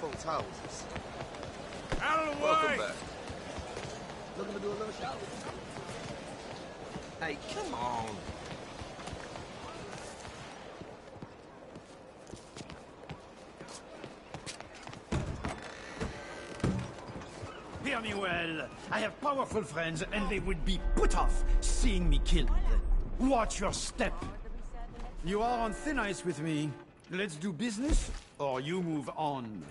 folks' houses. Out of the Welcome way! back. Looking to do a little shopping? Hey, come on. Hear me well. I have powerful friends, and they would be put off seeing me killed. Watch your step. You are on thin ice with me. Let's do business, or you move on.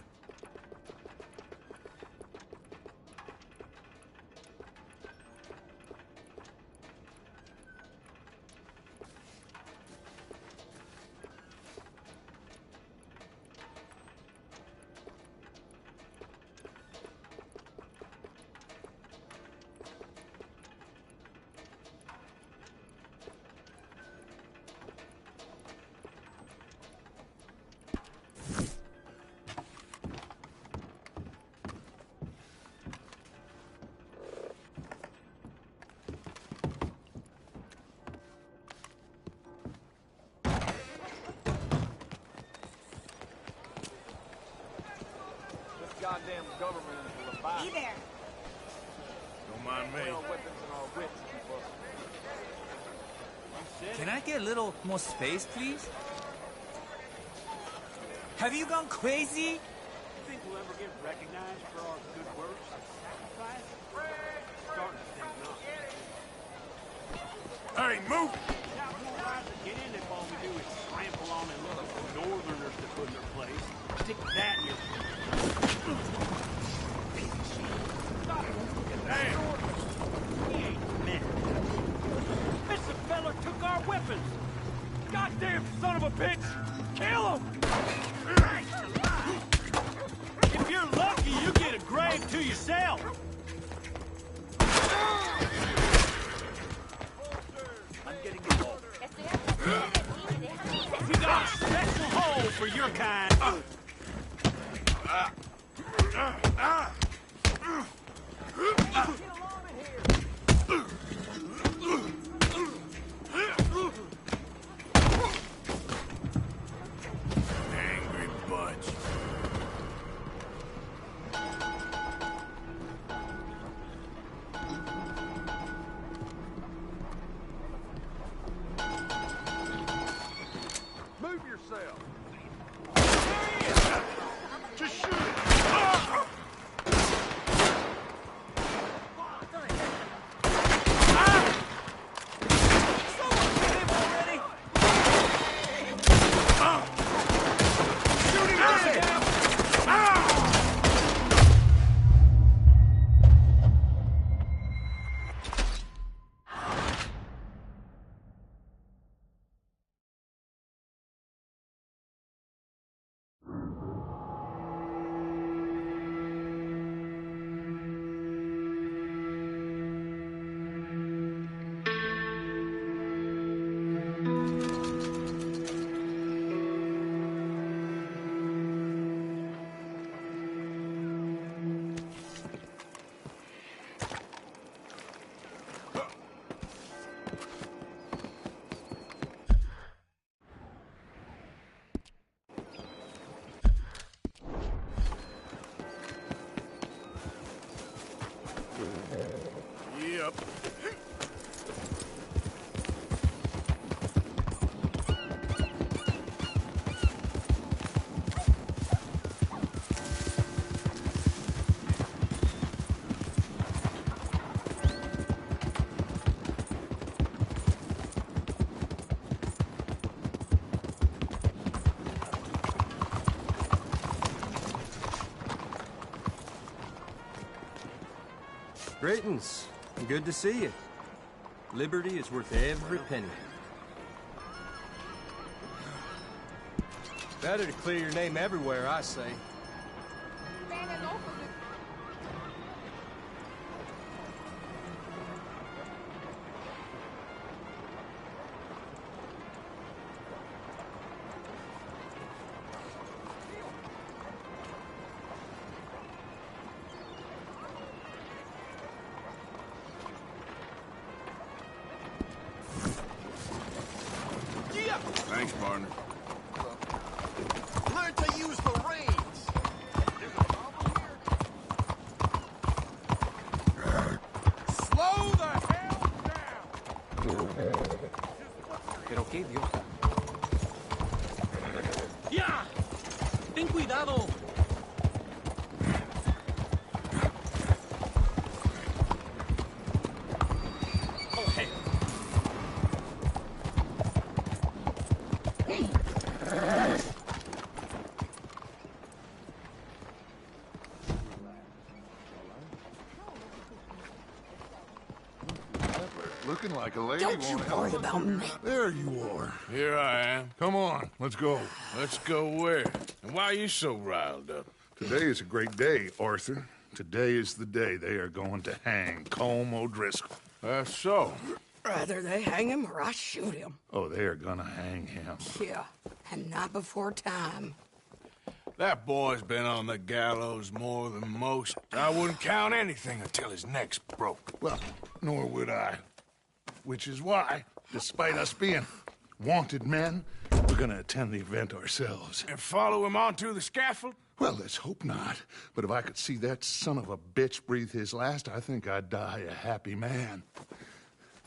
Goddamn government is a Leviathan. Be there. Don't mind me. Weapons and our wits keep us. Can I get a little more space, please? Have you gone crazy? Think we'll ever get recognized for our good works and sacrifice? Starting to think not. Hey, move! Shout more right to get in if all we do is trample on and look for northerners to put in their place. Stick that in your... Damn! He ain't men. This fella took our weapons! Goddamn son of a bitch! Kill him! If you're lucky, you get a grave to yourself! I'm getting the ball. We got a special hole for your kind. Angry bunch. Move yourself. Just shoot it! Yep. Greetings. Good to see you. Liberty is worth every penny. Better to clear your name everywhere, I say. Thanks, partner. Learn to use the reins. gave you. ¡Ya! ¡Ten cuidado! Oh, hey. Looking like a lady. Don't you won't worry help. about me. There you are. Here I am. Come on, let's go. Let's go where? And why are you so riled up? Today is a great day, Arthur. Today is the day they are going to hang Colm O'Driscoll. That's so. Rather they hang him or I shoot him. Oh, they are gonna hang him. Yeah, and not before time. That boy's been on the gallows more than most. I wouldn't count anything until his neck's broke. Well, nor would I. Which is why, despite us being wanted men, we're gonna attend the event ourselves. And follow him onto the scaffold? Well, let's hope not. But if I could see that son of a bitch breathe his last, I think I'd die a happy man.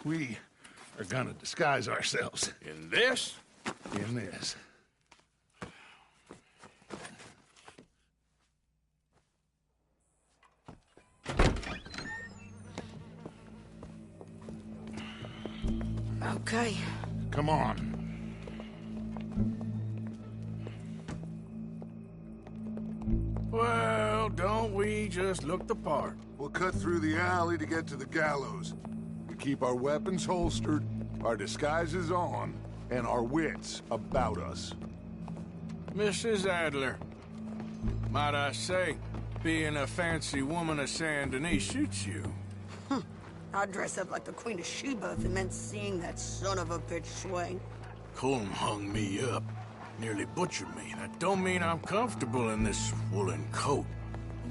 We are gonna disguise ourselves In this? in this. Okay. Come on. Well, don't we just look the part? We'll cut through the alley to get to the gallows. We keep our weapons holstered, our disguises on, and our wits about us. Mrs. Adler, might I say, being a fancy woman of Saint Denis suits you. I'd dress up like the Queen of Sheba if it meant seeing that son of a bitch swing. Colm hung me up, nearly butchered me. That don't mean I'm comfortable in this woolen coat.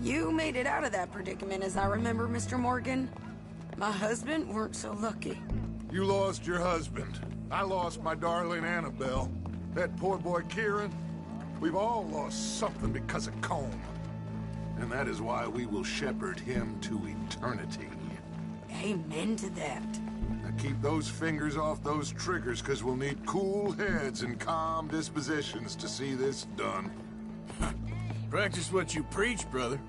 You made it out of that predicament, as I remember, Mr. Morgan. My husband weren't so lucky. You lost your husband. I lost my darling Annabelle. That poor boy Kieran. We've all lost something because of Colm. And that is why we will shepherd him to eternity. Amen to that. Now keep those fingers off those triggers, because we'll need cool heads and calm dispositions to see this done. Practice what you preach, brother.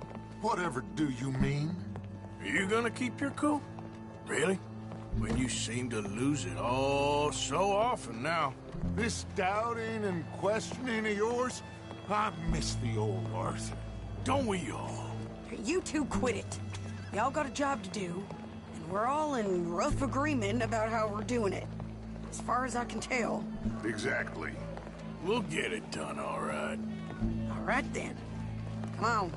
Whatever do you mean? Are you gonna keep your cool? Really? When you seem to lose it all so often now. This doubting and questioning of yours? I miss the old Arthur. Don't we all? You two quit it. Y'all got a job to do, and we're all in rough agreement about how we're doing it. As far as I can tell. Exactly. We'll get it done, all right. All right then. Come on.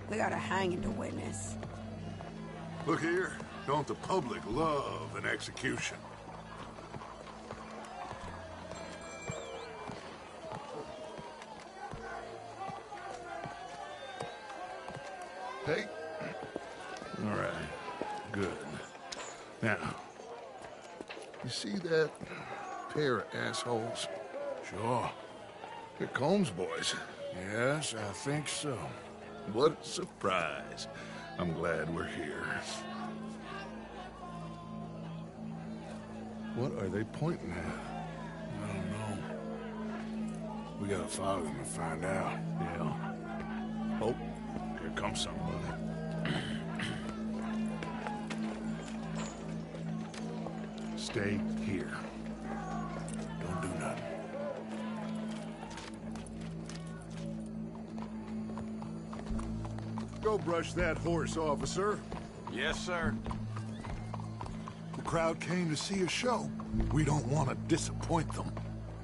We got a hanging to witness. Look here. Don't the public love an execution? Hey. All right. Good. Now, you see that pair of assholes? Sure. They're Colm's boys. Yes, I think so. What a surprise. I'm glad we're here. What are they pointing at? I don't know. We gotta follow them and find out. Yeah. Oh, here comes somebody. Stay here. Don't do nothing. Go brush that horse, officer. Yes, sir. The crowd came to see a show. We don't want to disappoint them.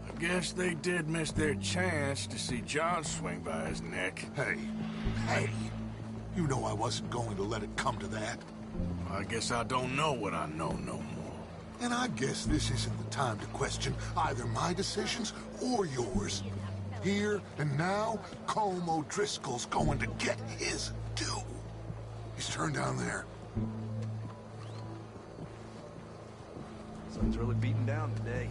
I guess they did miss their chance to see John swing by his neck. Hey, you know I wasn't going to let it come to that. I guess I don't know what I know no more. And I guess this isn't the time to question either my decisions or yours. Here and now, Colm O'Driscoll's going to get his due. He's turned down there. Sun's really beating down today.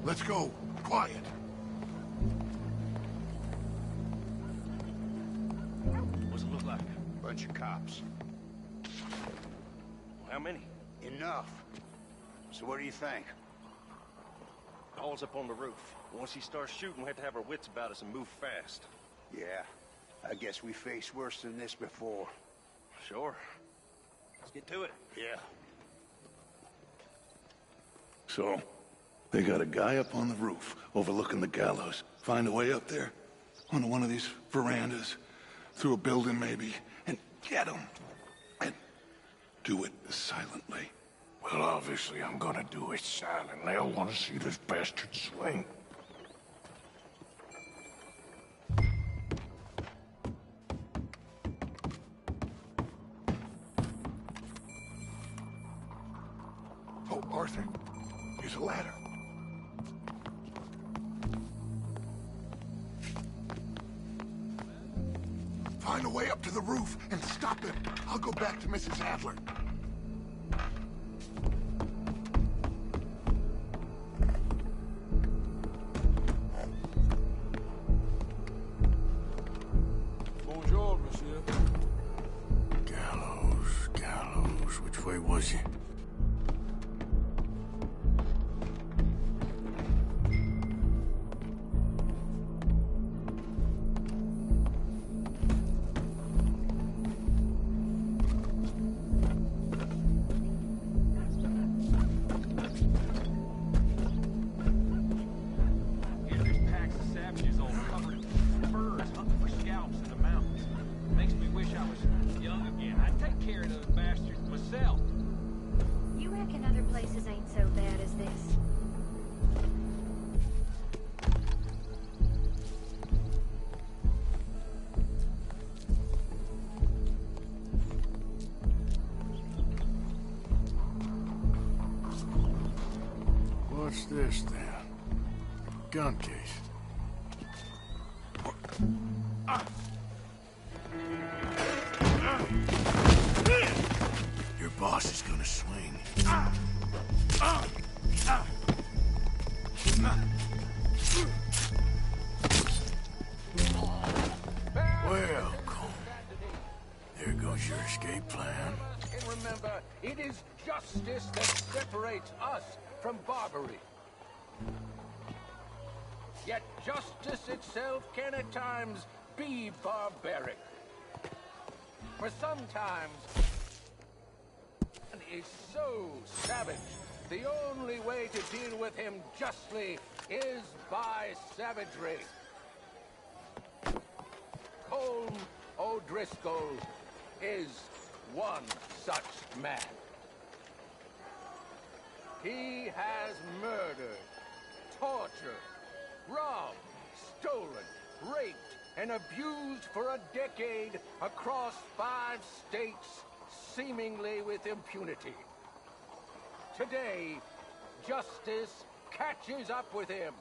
Let's go. Quiet. What's it look like? Bunch of cops. How many? Enough. So what do you think? All's up on the roof. Once he starts shooting, we have to have our wits about us and move fast. Yeah, I guess we faced worse than this before. Sure. Let's get to it. Yeah. So, they got a guy up on the roof, overlooking the gallows. Find a way up there, onto one of these verandas, through a building maybe, and get him. And do it silently. Well, obviously I'm gonna do it silently. I want to see this bastard swing. Oh, Arthur, here's a ladder. Find a way up to the roof and stop him. I'll go back to Mrs. Adler. Bonjour, monsieur. Gallows. Which way was he? What's this, then? Gun case. Your boss is gonna swing. Well, Cole, there goes your escape plan. And remember, it is justice that separates us from barbary. Yet justice itself can at times be barbaric. For sometimes man is so savage, the only way to deal with him justly is by savagery. Colm O'Driscoll is one such man. He has murdered, tortured, robbed, stolen, raped, and abused for a decade across 5 states, seemingly with impunity. Today, justice catches up with him.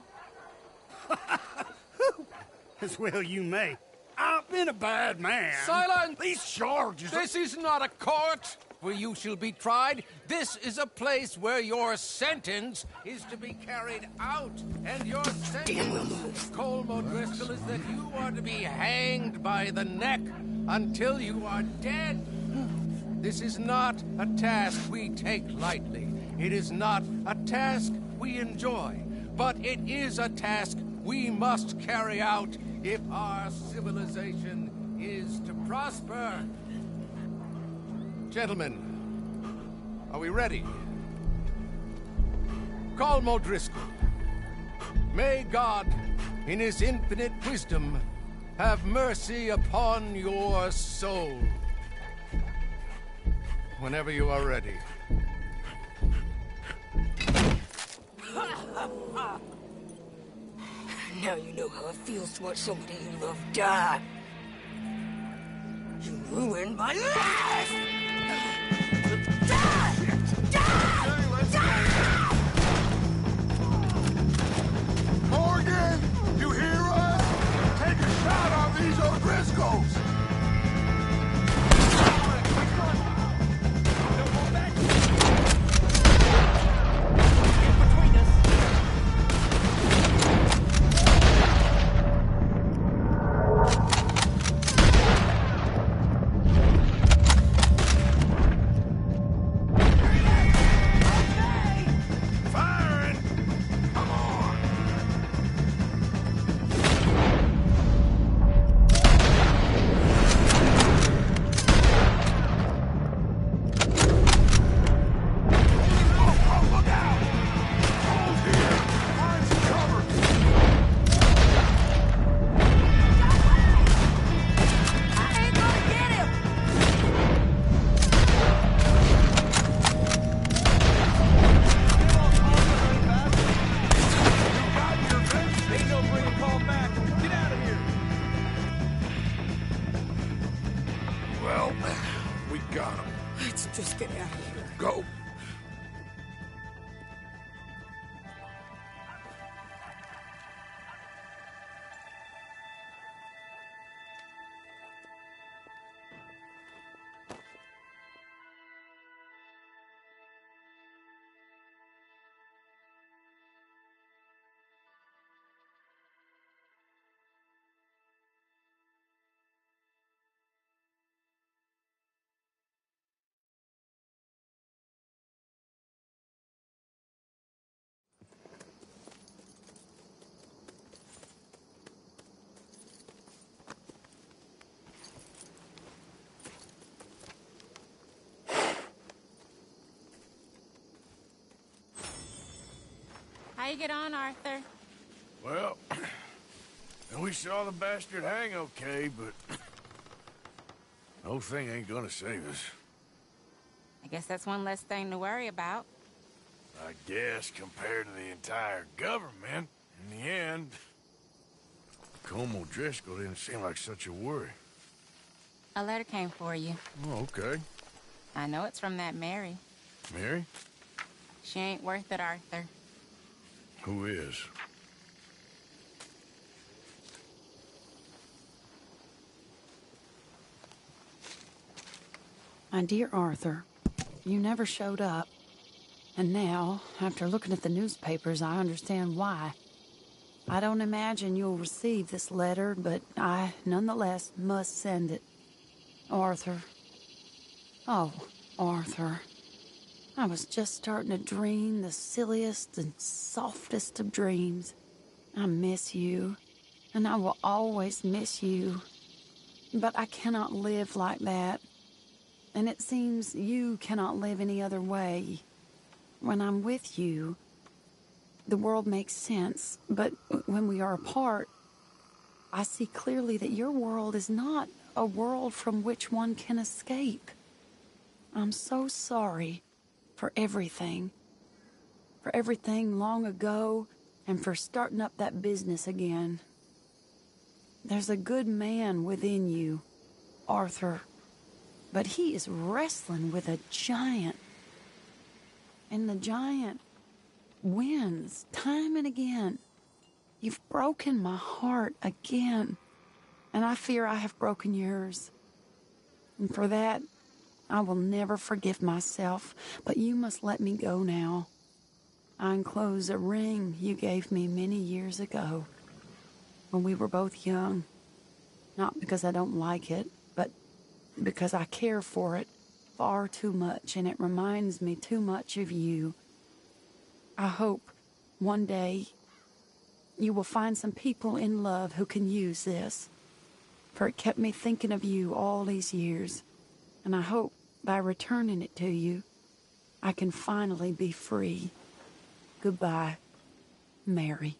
As well you may. I've been a bad man. Silence! These charges This is not a court where you shall be tried. This is a place where your sentence is to be carried out. And your sentence, Colm O'Driscoll, is that you are to be hanged by the neck until you are dead. This is not a task we take lightly. It is not a task we enjoy. But it is a task we must carry out if our civilization is to prosper. Gentlemen, are we ready? Colm O'Driscoll, may God, in his infinite wisdom, have mercy upon your soul. Whenever you are ready. Now you know how it feels to watch somebody you love die. You ruined my life! Morgan, you hear us? Take a shot on these O'Driscolls! Just get out of here. Go. How you get on, Arthur? Well, we saw the bastard hang okay, but the whole thing ain't gonna save us. I guess that's one less thing to worry about. I guess compared to the entire government, in the end, Colm O'Driscoll didn't seem like such a worry. A letter came for you. Oh, okay. I know it's from that Mary. Mary? She ain't worth it, Arthur. Who is? My dear Arthur, you never showed up. And now, after looking at the newspapers, I understand why. I don't imagine you'll receive this letter, but I, nonetheless, must send it. Arthur. Oh, Arthur. I was just starting to dream the silliest and softest of dreams. I miss you, and I will always miss you. But I cannot live like that. And it seems you cannot live any other way. When I'm with you, the world makes sense. But when we are apart, I see clearly that your world is not a world from which one can escape. I'm so sorry for everything. For everything long ago, and for starting up that business again. There's a good man within you, Arthur. But he is wrestling with a giant. And the giant wins time and again. You've broken my heart again. And I fear I have broken yours. And for that, I will never forgive myself. But you must let me go now. I enclose a ring you gave me many years ago, when we were both young. Not because I don't like it, but because I care for it far too much, and it reminds me too much of you. I hope one day you will find some people in love who can use this, for it kept me thinking of you all these years, and I hope by returning it to you, I can finally be free. Goodbye, Mary.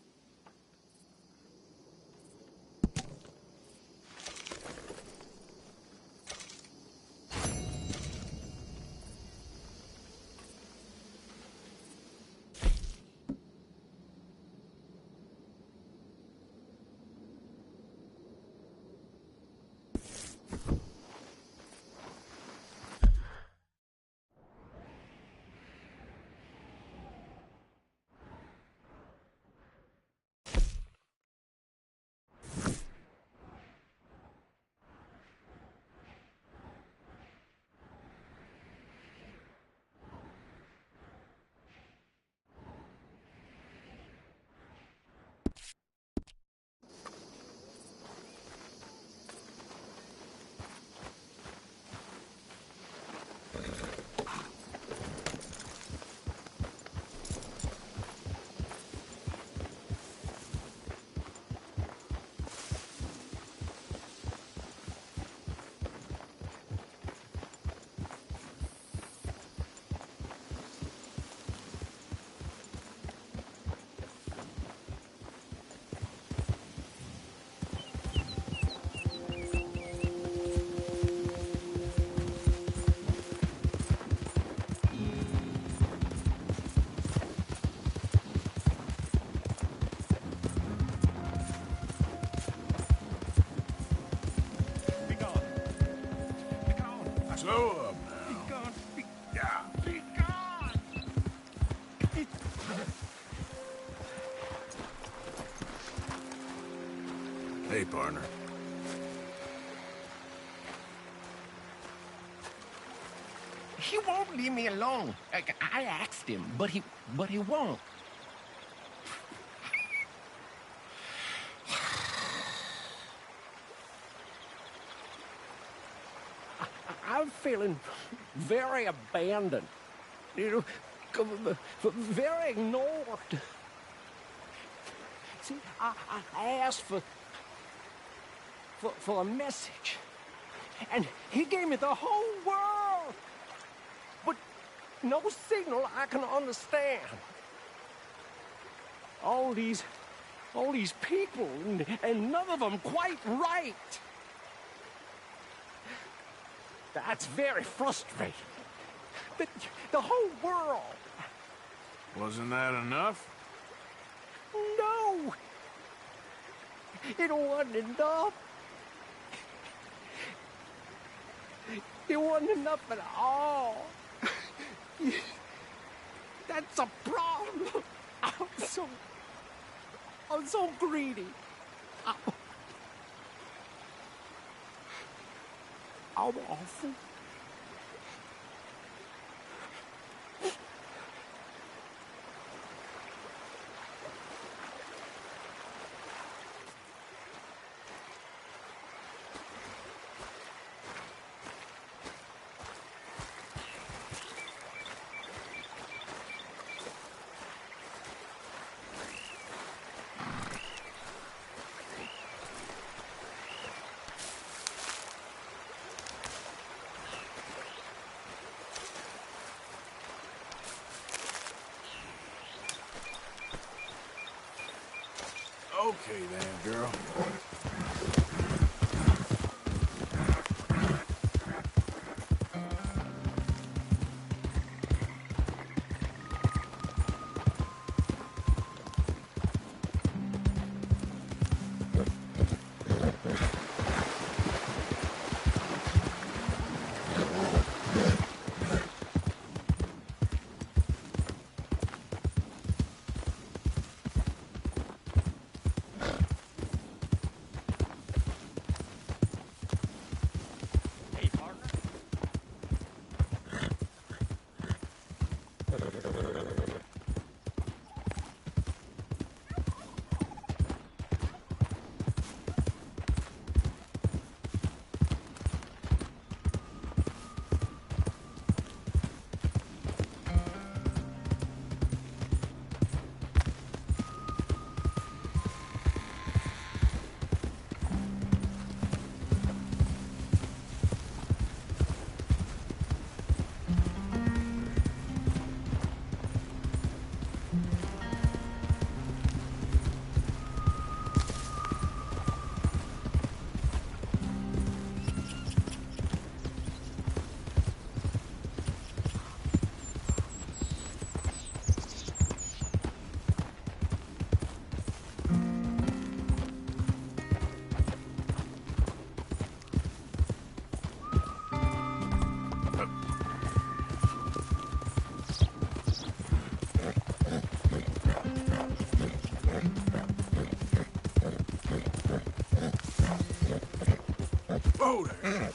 Slow up now. Hey, partner. He won't leave me alone. I asked him, but he won't. I'm feeling very abandoned. You know, very ignored. See, I asked for a message, and he gave me the whole world, but no signal I can understand. All these people, and none of them quite right. That's very frustrating. The whole world. Wasn't that enough? No! It wasn't enough. It wasn't enough at all. That's a problem. I'm so greedy. I'm awful. Okay then, girl. Whoa there.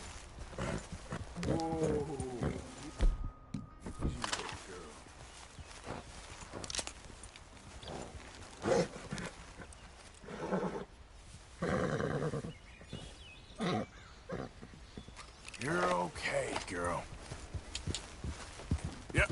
Whoa. You're okay, girl. Yep.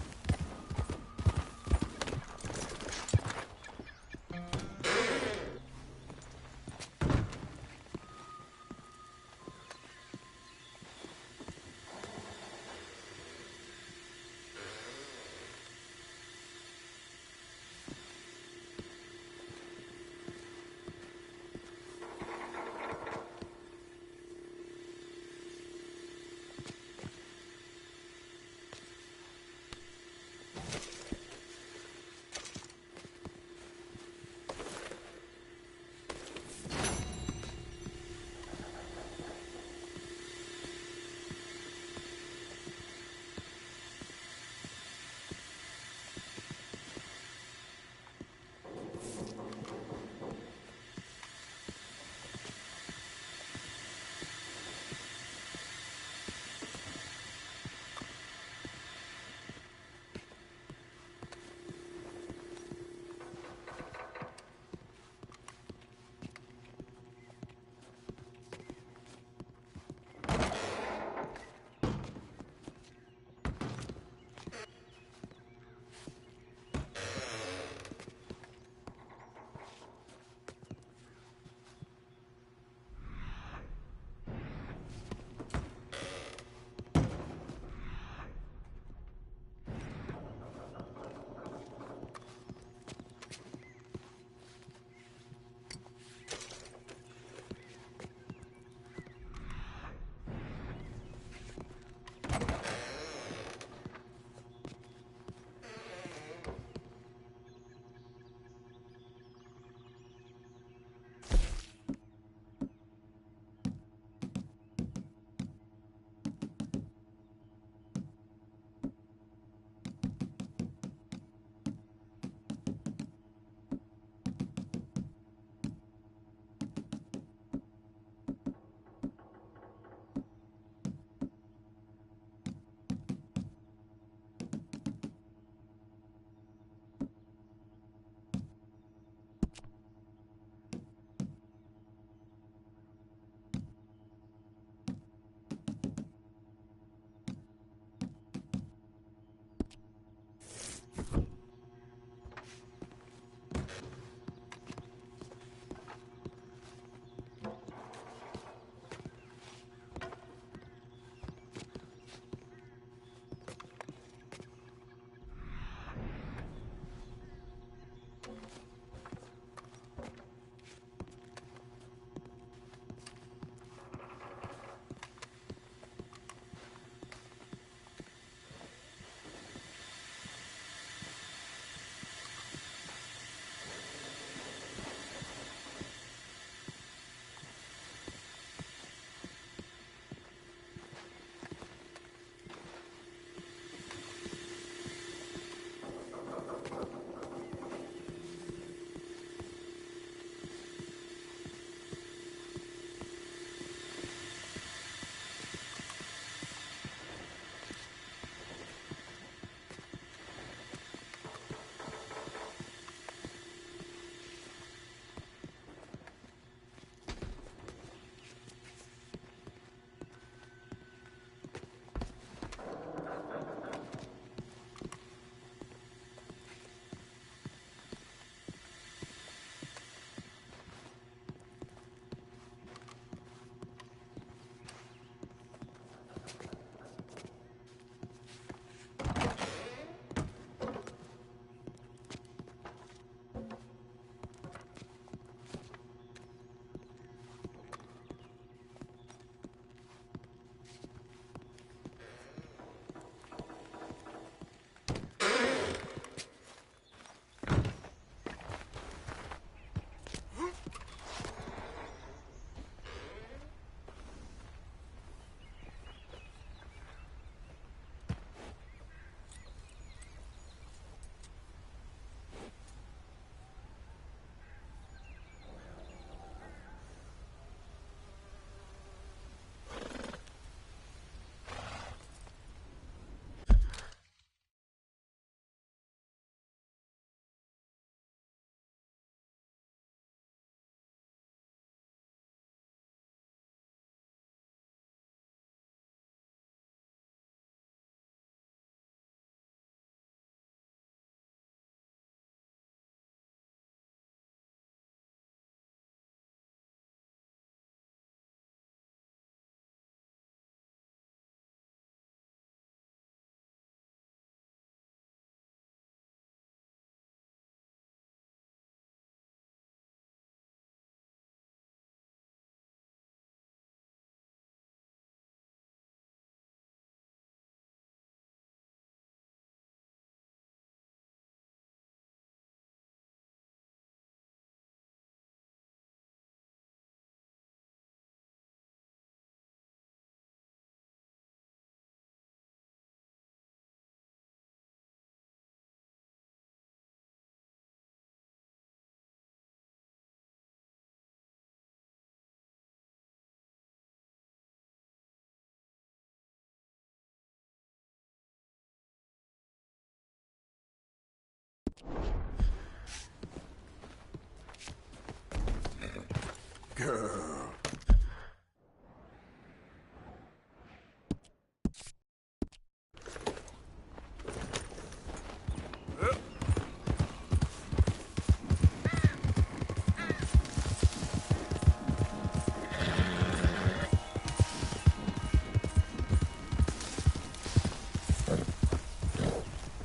girl.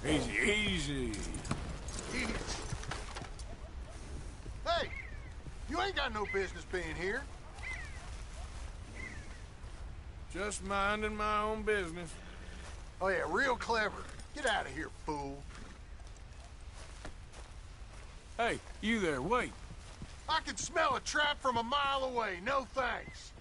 Easy, easy. Idiots. Hey, you ain't got no business being here. Just minding my own business. Oh yeah, real clever. Get out of here, fool. Hey, you there, wait. I can smell a trap from a mile away. No thanks.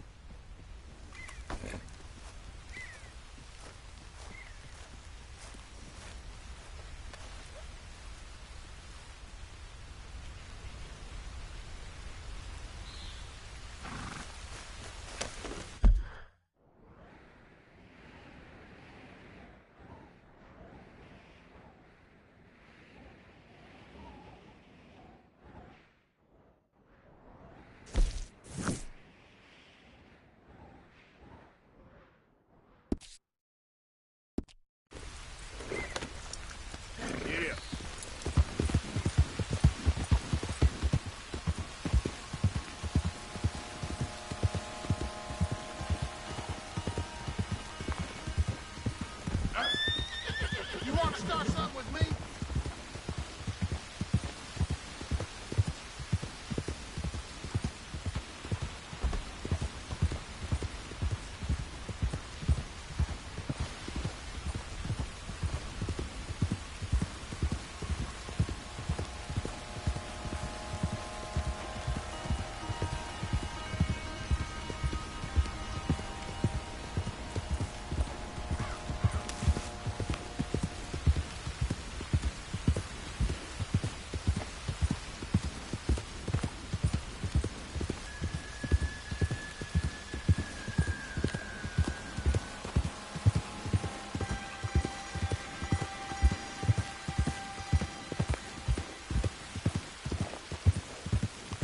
Yeah. You want to start something with me?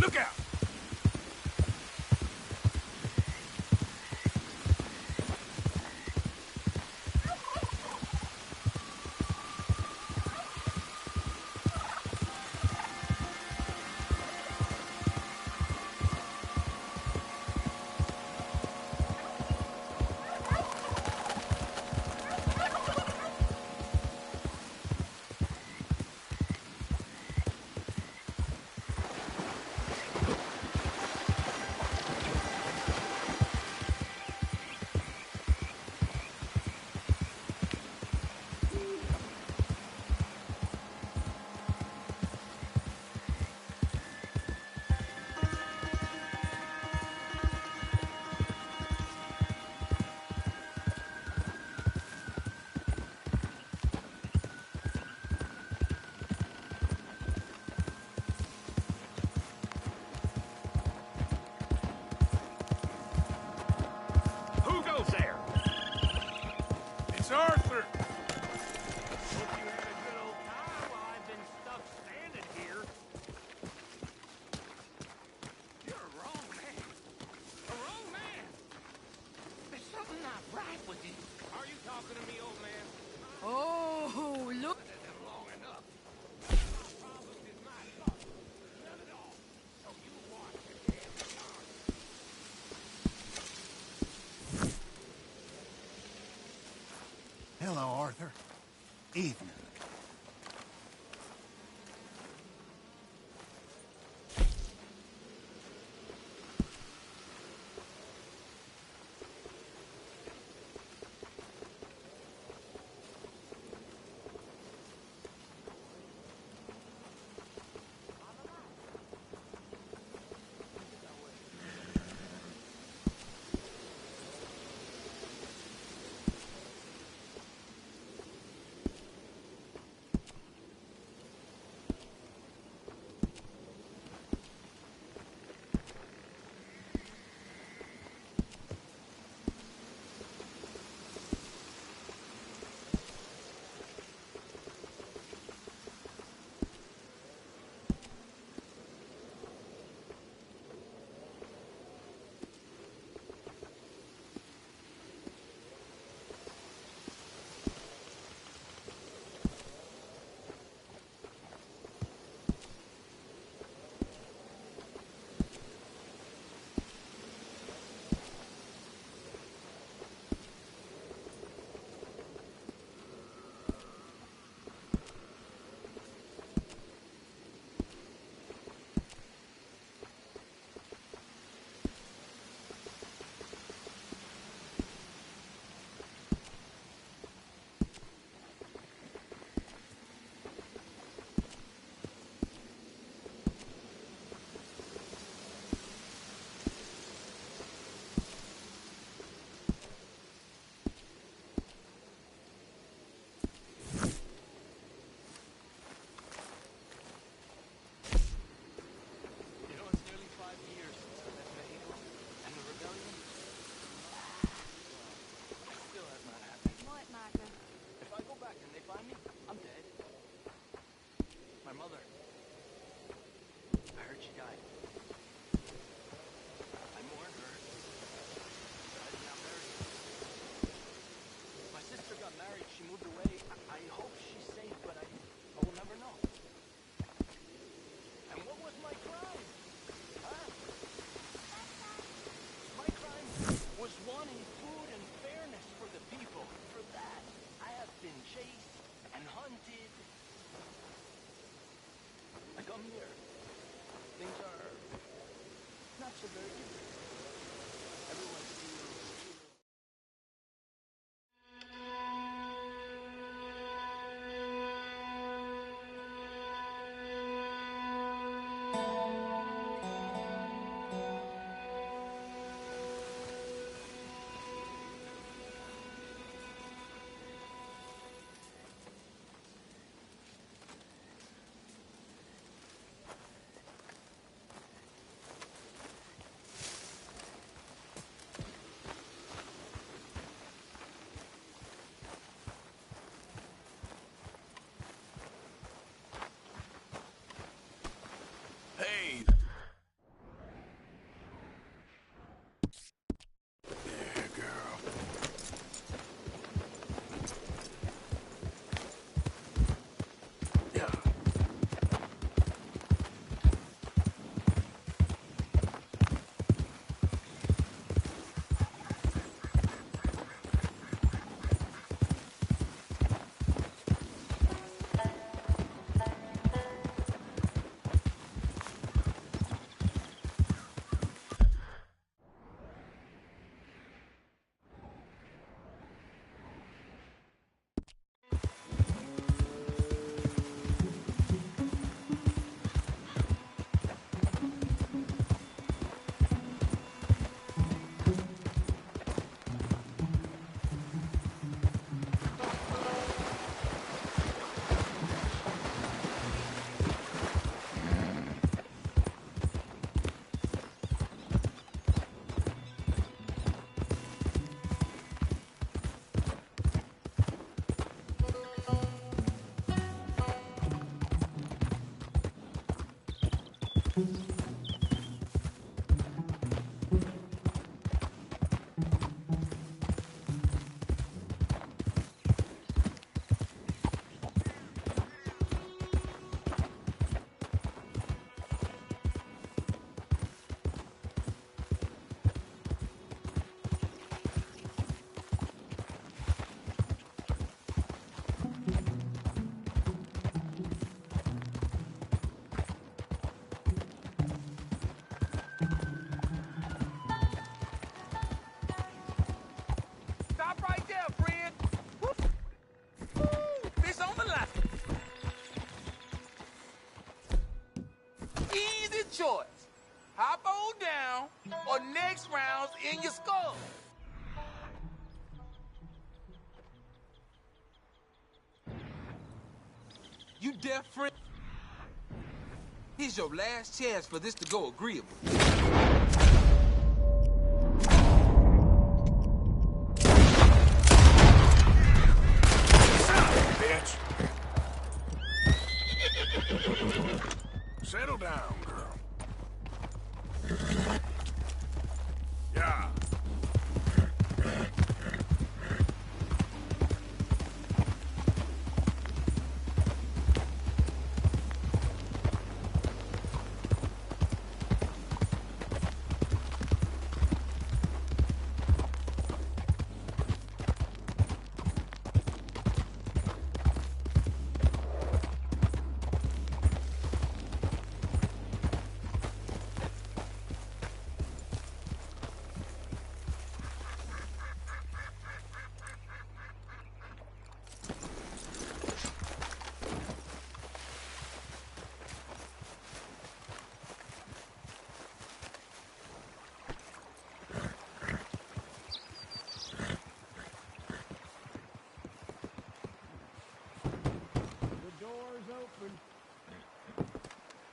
Look out! Who goes there? It's Arthur! Hope you had a good old time while I've been stuck standing here. You're a wrong man. A wrong man. There's something not right with you. Are you talking to me, old man? Oh, look. Long enough. My problem is my fault. None at all. So you watch your damn yard. Hello, Arthur. Evening. My mother. I heard she died. I mourned her. But I did not bury her. My sister got married. She moved away. I hope she's safe, but I will never know. And what was my crime? Huh? My crime was wanting food and fairness for the people. For that, I have been chased and hunted. I come here. Things are not so very good. Everyone feels Hey! There, girl. Yeah. Stop right there, friend. Woo! Fish on the line. Easy choice. Hop on down, or next round's in your skull. You deaf, friend? Here's your last chance for this to go agreeable. Bitch. Settle down, girl. Yeah.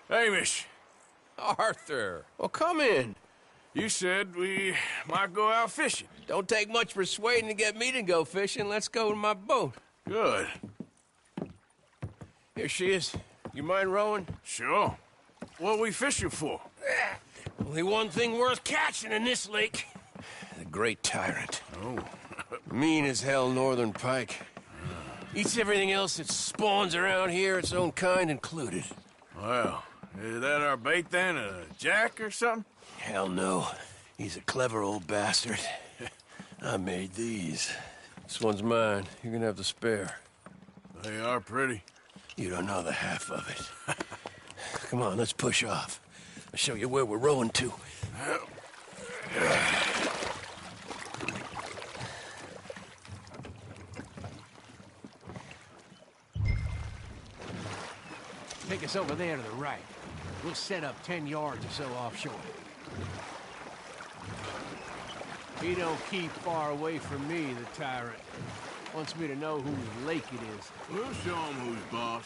Hamish. Arthur. Well, come in. You said we might go out fishing. Don't take much persuading to get me to go fishing. Let's go to my boat. Good. Here she is. You mind rowing? Sure. What we fishing for? Only one thing worth catching in this lake. The Great Tyrant. Oh. Mean as hell northern pike. Eats everything else that spawns around here, its own kind included. Well, is that our bait then? A jack or something? Hell no. He's a clever old bastard. I made these. This one's mine. You're gonna have to spare. They are pretty. You don't know the half of it. Come on, let's push off. I'll show you where we're rowing to. Take us over there to the right. We'll set up 10 yards or so offshore. He don't keep far away from me, the tyrant. Wants me to know whose lake it is. We'll show him who's boss.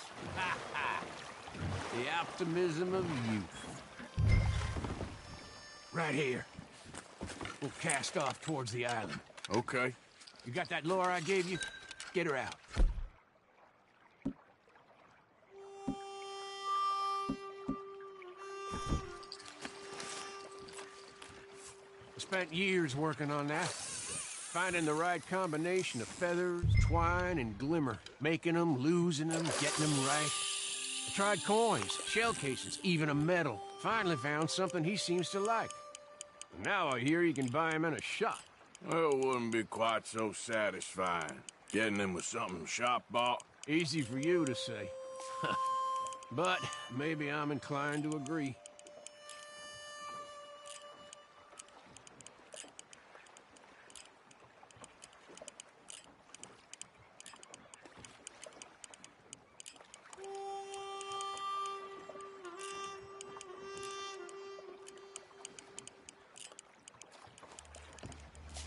The optimism of youth. Right here. We'll cast off towards the island. Okay. You got that lure I gave you? Get her out. Spent years working on that. Finding the right combination of feathers, twine, and glimmer. Making them, losing them, getting them right. I tried coins, shell cases, even a medal. Finally found something he seems to like. And now I hear you can buy him in a shop. Well, it wouldn't be quite so satisfying. Getting him with something shop bought. Easy for you to say. But maybe I'm inclined to agree.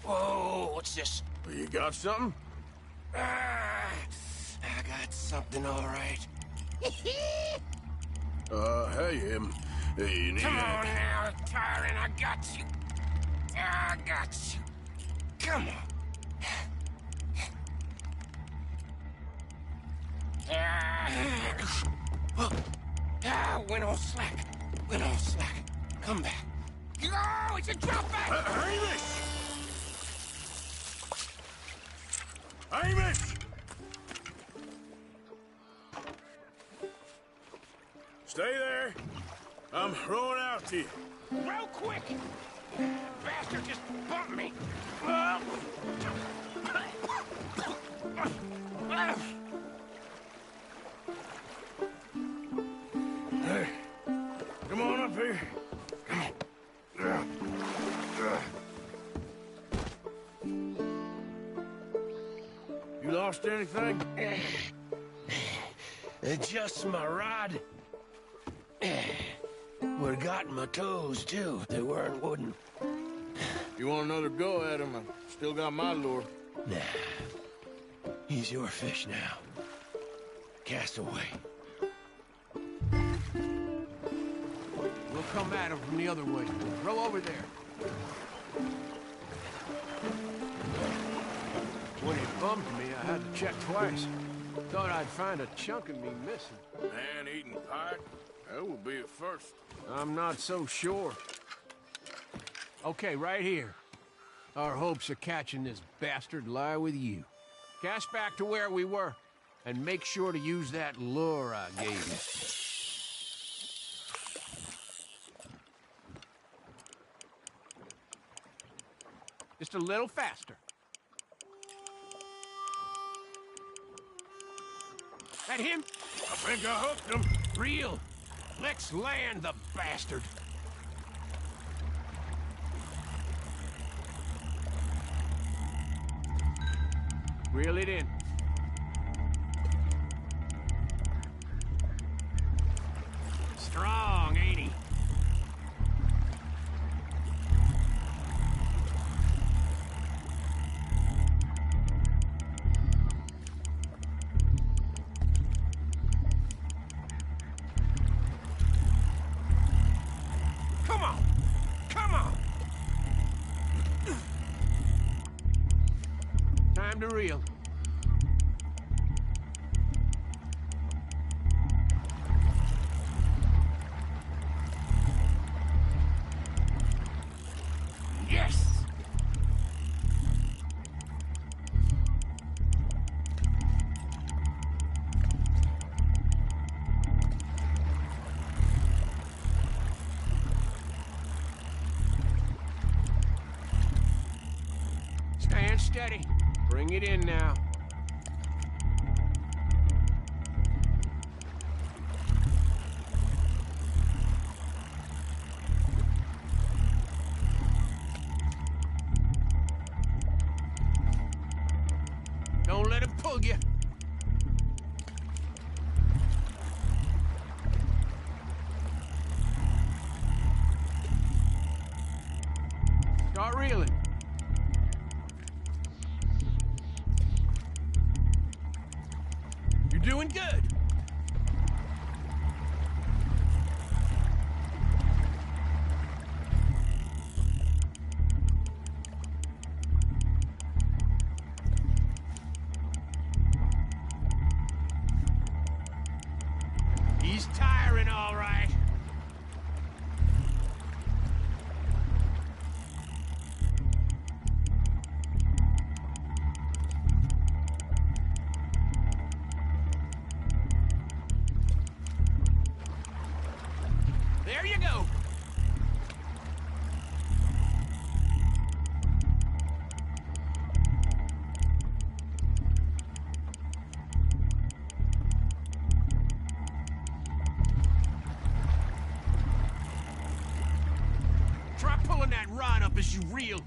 Whoa, what's this? You got something? I got something all right. Hey, you need Come it. on now, Tyrant, I got you. I got you. Come on. Went on slack. Went on slack. Come back. Oh, it's a drop back! Hamish! Hamish! Stay there. I'm rowing out to you. Real quick! Bastard just bumped me. Hey, come on up here. You lost anything? Just my rod. Would've gotten my toes, too, if they weren't wooden. You want another go at him? I still got my lure. Nah. He's your fish now. Cast away. We'll come at him from the other way. Row over there. When he bumped me, I had to check twice. Thought I'd find a chunk of me missing. Man-eating pike? That will be a first. I'm not so sure. Okay, right here. Our hopes of catching this bastard lie with you. Cast back to where we were, and make sure to use that lure I gave you. Just a little faster. That him? I think I hooked him. Real. Let's land the bastard. Reel it in. Strong, ain't he? Come on! Come on! Time to reel. Stand steady. Bring it in now. Don't let him pull you. Start reeling. You're doing good. He's tiring, all right. There you go. Try pulling that rod up as you reel.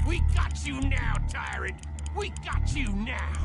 We got you now, tyrant! We got you now!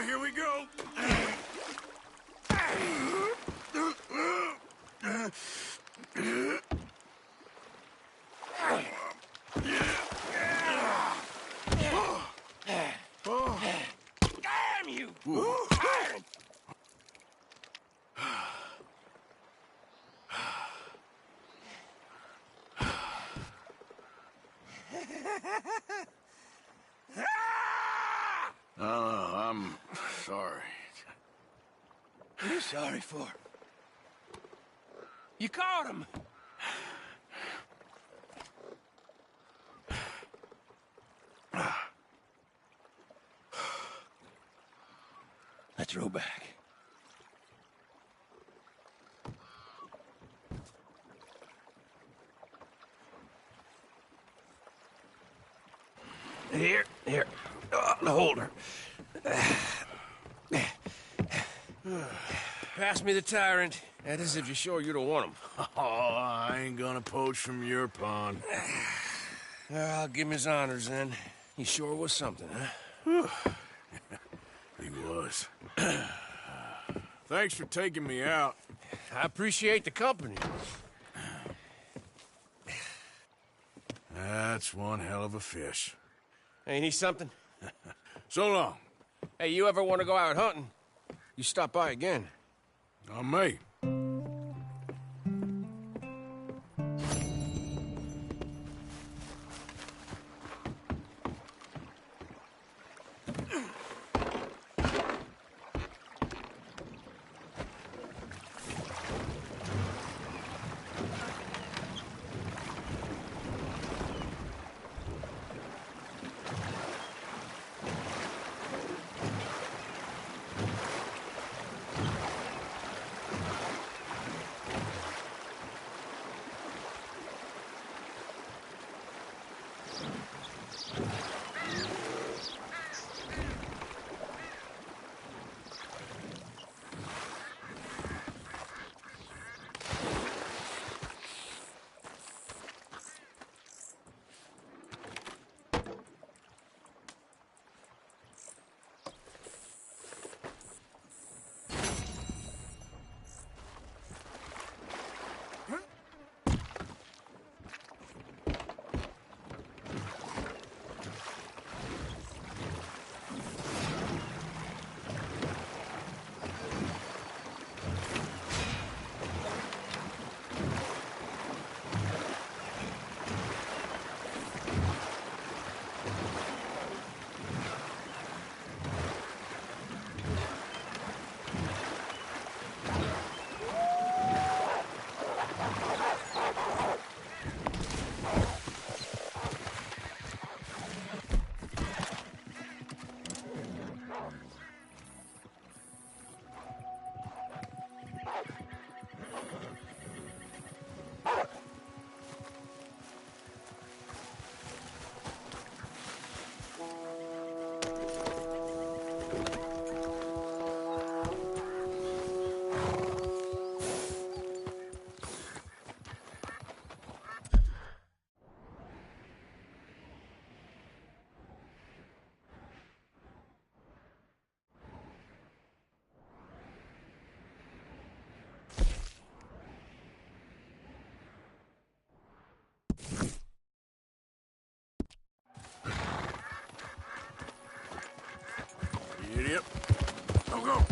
Here we go. Damn you! Tyrant! I'm sorry. What are you sorry for? You caught him! throwback. Here. The holder. Pass me the tyrant. That is if you're sure you don't want him. Oh, I ain't gonna poach from your pond. I'll give him his honors then. He sure was something, huh? He was. Thanks for taking me out. I appreciate the company. That's one hell of a fish. Ain't he something? So long. Hey, you ever want to go out hunting? You stop by again. I may. Idiot. Go.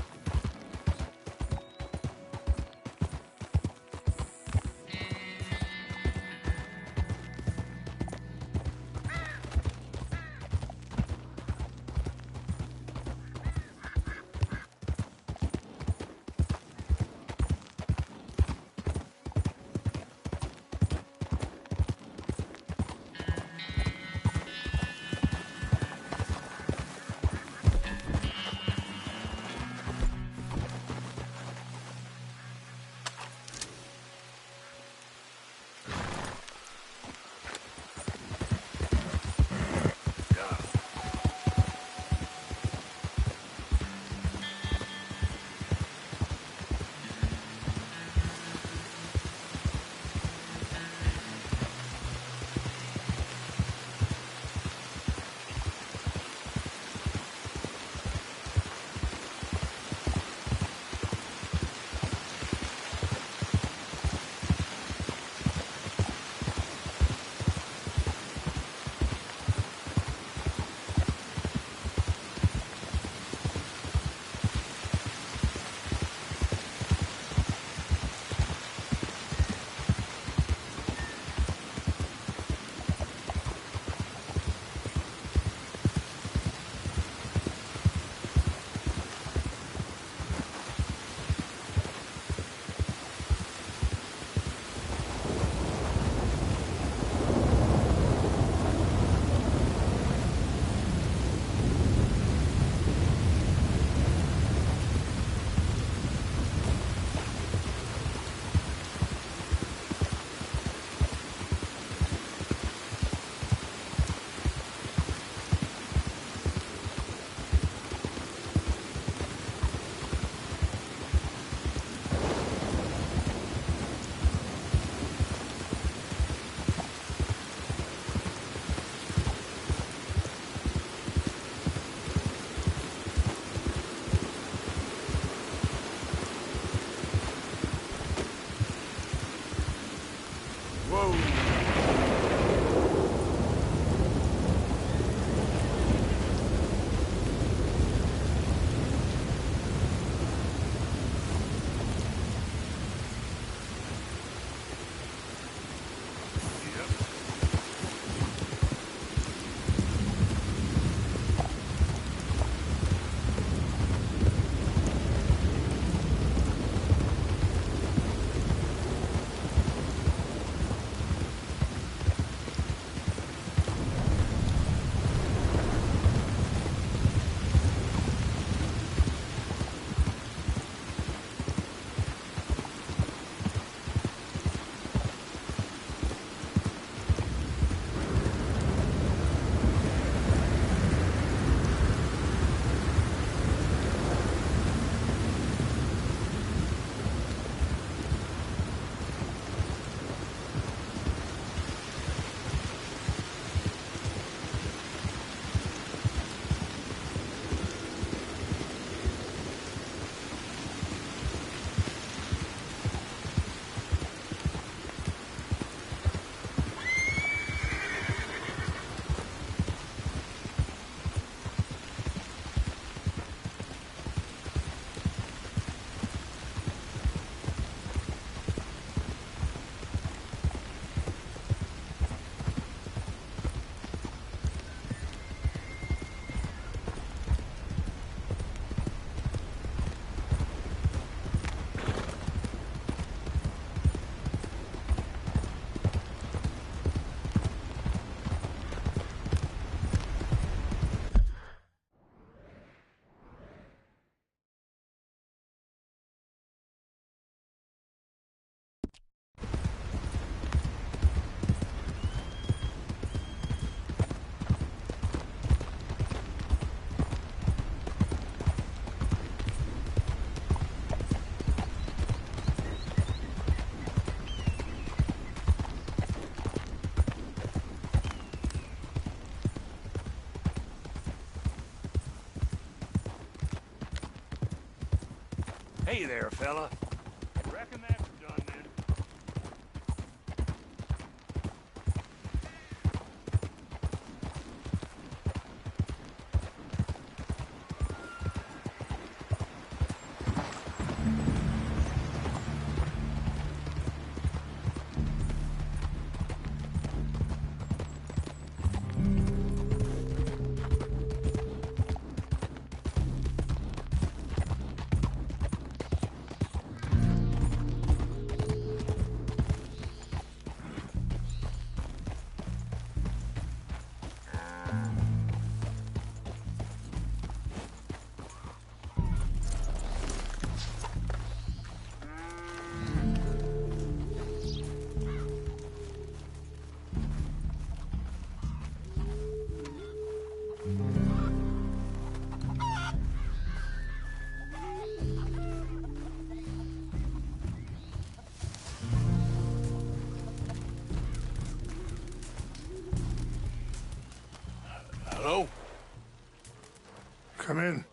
Hey there, fella. Reckon that's done then. Hello? Come in.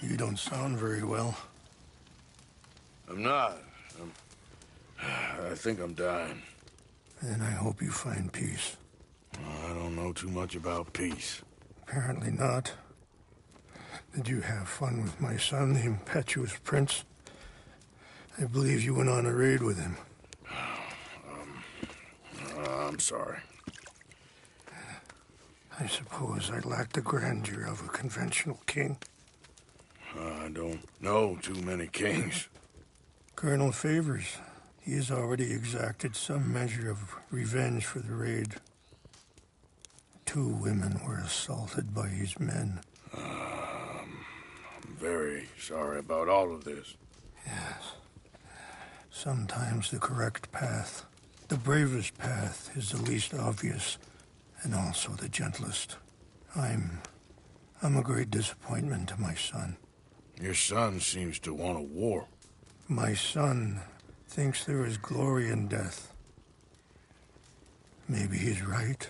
You don't sound very well. I'm not. I think I'm dying. Then I hope you find peace. I don't know too much about peace. Apparently not. Did you have fun with my son, the impetuous prince? I believe you went on a raid with him. I'm sorry. I suppose I lacked the grandeur of a conventional king. I don't know too many kings. Colonel Favors, he has already exacted some measure of revenge for the raid. 2 women were assaulted by his men. I'm very sorry about all of this. Yes. Sometimes the correct path, the bravest path, is the least obvious and also the gentlest. I'm a great disappointment to my son. Your son seems to want a war. My son thinks there is glory in death. Maybe he's right,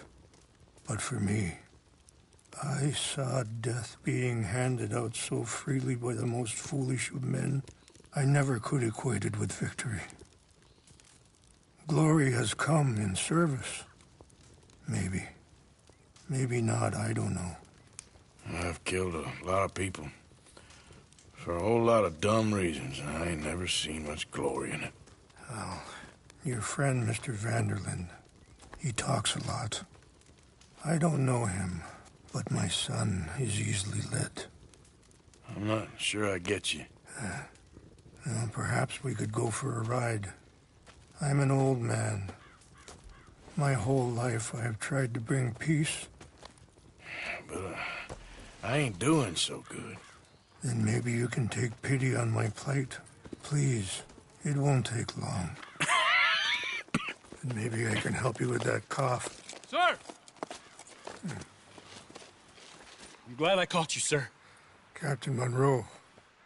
but for me, I saw death being handed out so freely by the most foolish of men, I never could equate it with victory. Glory has come in service. Maybe. Maybe not, I don't know. I've killed a lot of people. For a whole lot of dumb reasons, and I ain't never seen much glory in it. Well, your friend, Mr. Vanderlyn, he talks a lot. I don't know him, but my son is easily led. I'm not sure I get you. Well, perhaps we could go for a ride. I'm an old man. My whole life I have tried to bring peace. But I ain't doing so good. Then maybe you can take pity on my plight. Please, it won't take long. And maybe I can help you with that cough. Sir! I'm glad I caught you, sir. Captain Monroe,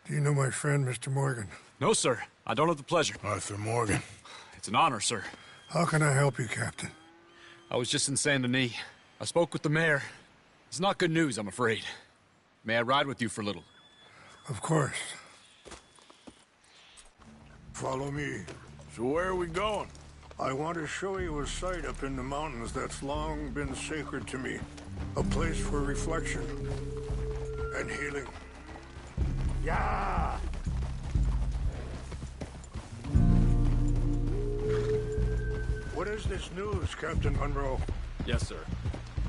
do you know my friend, Mr. Morgan? No, sir. I don't have the pleasure. Arthur Morgan. It's an honor, sir. How can I help you, Captain? I was just in Saint Denis. I spoke with the mayor. It's not good news, I'm afraid. May I ride with you for a little? Of course. Follow me. So where are we going? I want to show you a site up in the mountains that's long been sacred to me. A place for reflection and healing. Yeah! What is this news, Captain Monroe? Yes, sir.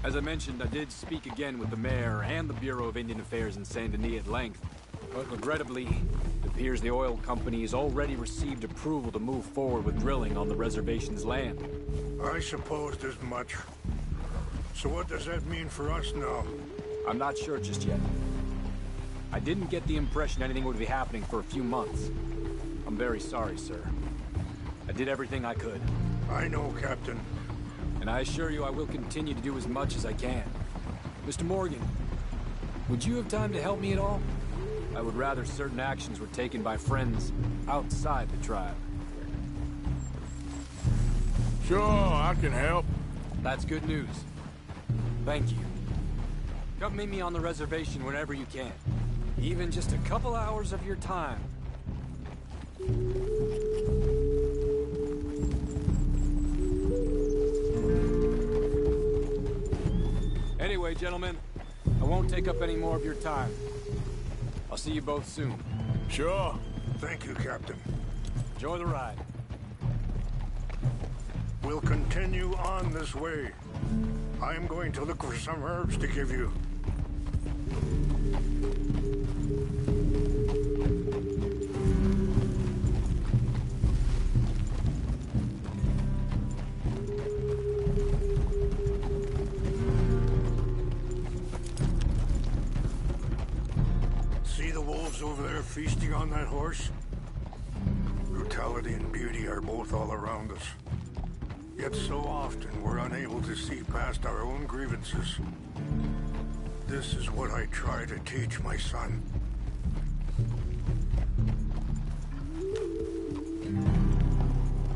As I mentioned, I did speak again with the mayor and the Bureau of Indian Affairs in Saint Denis at length. But regrettably, it appears the oil company has already received approval to move forward with drilling on the reservation's land. I supposed as much. So what does that mean for us now? I'm not sure just yet. I didn't get the impression anything would be happening for a few months. I'm very sorry, sir. I did everything I could. I know, Captain. And I assure you I will continue to do as much as I can. Mr. Morgan, would you have time to help me at all? I would rather certain actions were taken by friends outside the tribe. Sure, I can help. That's good news. Thank you. Come meet me on the reservation whenever you can. Even just a couple hours of your time. Anyway, gentlemen, I won't take up any more of your time. I'll see you both soon. Sure. Thank you, Captain. Enjoy the ride. We'll continue on this way. I'm going to look for some herbs to give you. See the wolves over there feasting on that horse? Brutality and beauty are both all around us. Yet so often we're unable to see past our own grievances. This is what I try to teach my son.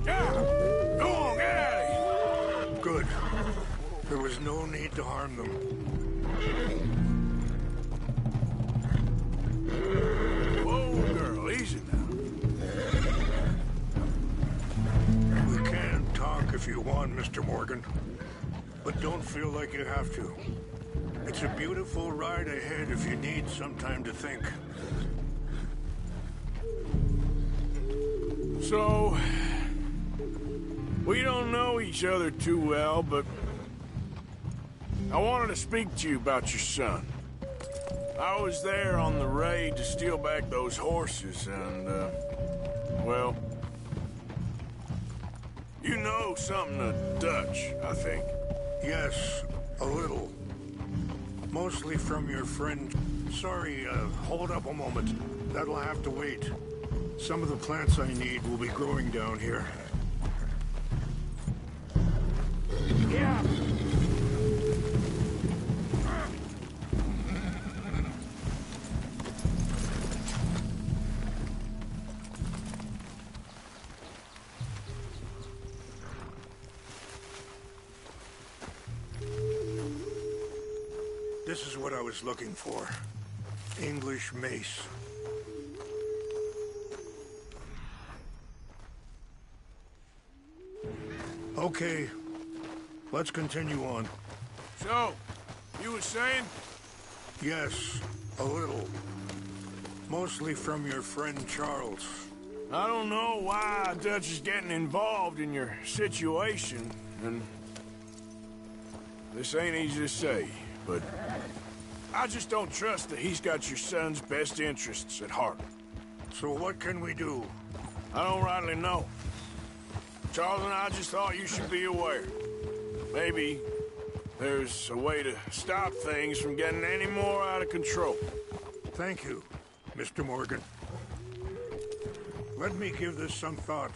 Yeah! Go on, get out of here! Good. There was no need to harm them. Whoa, girl, easy now. We can talk if you want, Mr. Morgan. But don't feel like you have to. It's a beautiful ride ahead if you need some time to think. So, we don't know each other too well, but I wanted to speak to you about your son. I was there on the raid to steal back those horses, and, well, you know something of Dutch, I think. Yes, a little. Mostly from your friend. Sorry, hold up a moment. That'll have to wait. Some of the plants I need will be growing down here. Yeah. This is what I was looking for. English mace. Okay, let's continue on. So, you were saying? Yes, a little. Mostly from your friend Charles. I don't know why Dutch is getting involved in your situation, and this ain't easy to say, but I just don't trust that he's got your son's best interests at heart. So what can we do? I don't rightly know. Charles and I just thought you should be aware. Maybe there's a way to stop things from getting any more out of control. Thank you, Mr. Morgan. Let me give this some thought.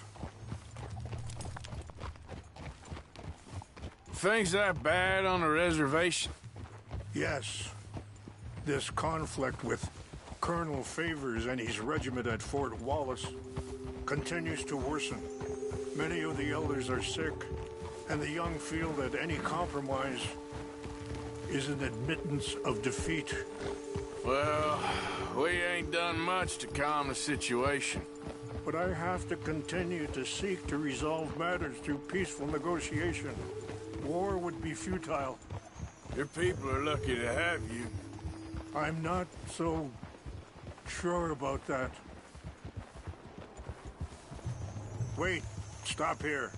Things that bad on the reservation? Yes. This conflict with Colonel Favors and his regiment at Fort Wallace continues to worsen. Many of the elders are sick, and the young feel that any compromise is an admittance of defeat. Well, we ain't done much to calm the situation. But I have to continue to seek to resolve matters through peaceful negotiation. War would be futile. Your people are lucky to have you. I'm not so sure about that. Wait, stop here.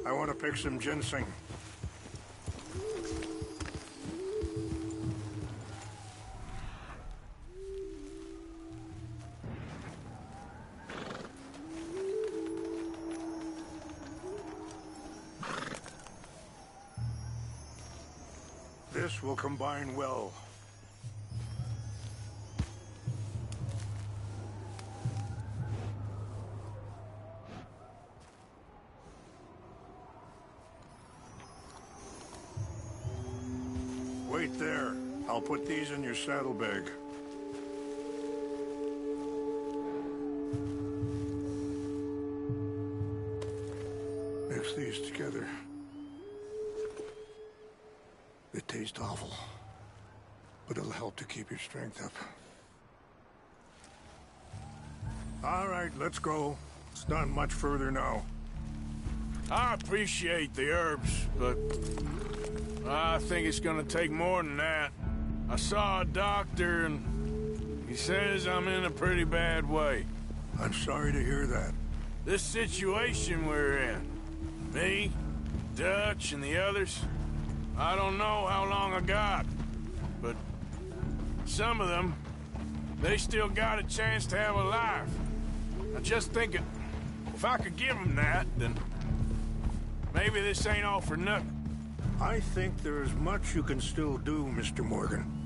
I want to pick some ginseng. This will combine well. Wait there. I'll put these in your saddlebag. If mix these together. They taste awful, but it'll help to keep your strength up. All right, let's go. It's not much further now. I appreciate the herbs, but I think it's gonna take more than that. I saw a doctor and he says I'm in a pretty bad way. I'm sorry to hear that. This situation we're in, me, Dutch, and the others, I don't know how long I got, but some of them, they still got a chance to have a life. I just think if I could give them that, then maybe this ain't all for nothing. I think there is much you can still do, Mr. Morgan.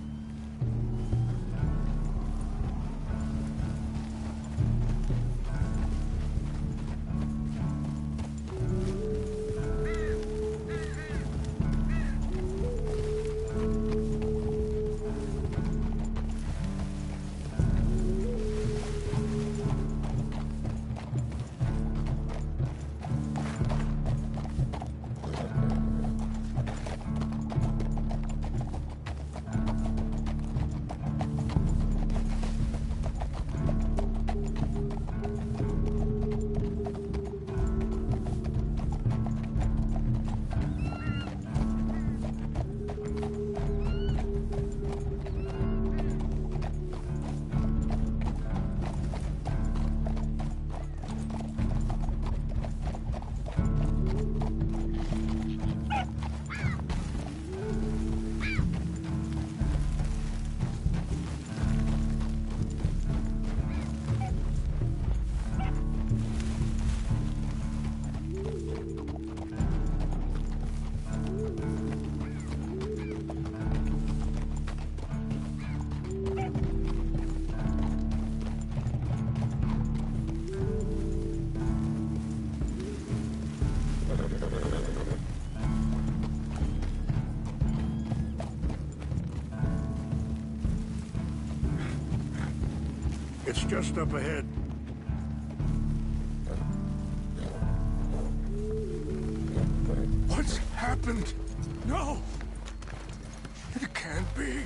It's just up ahead. What's happened? No! It can't be.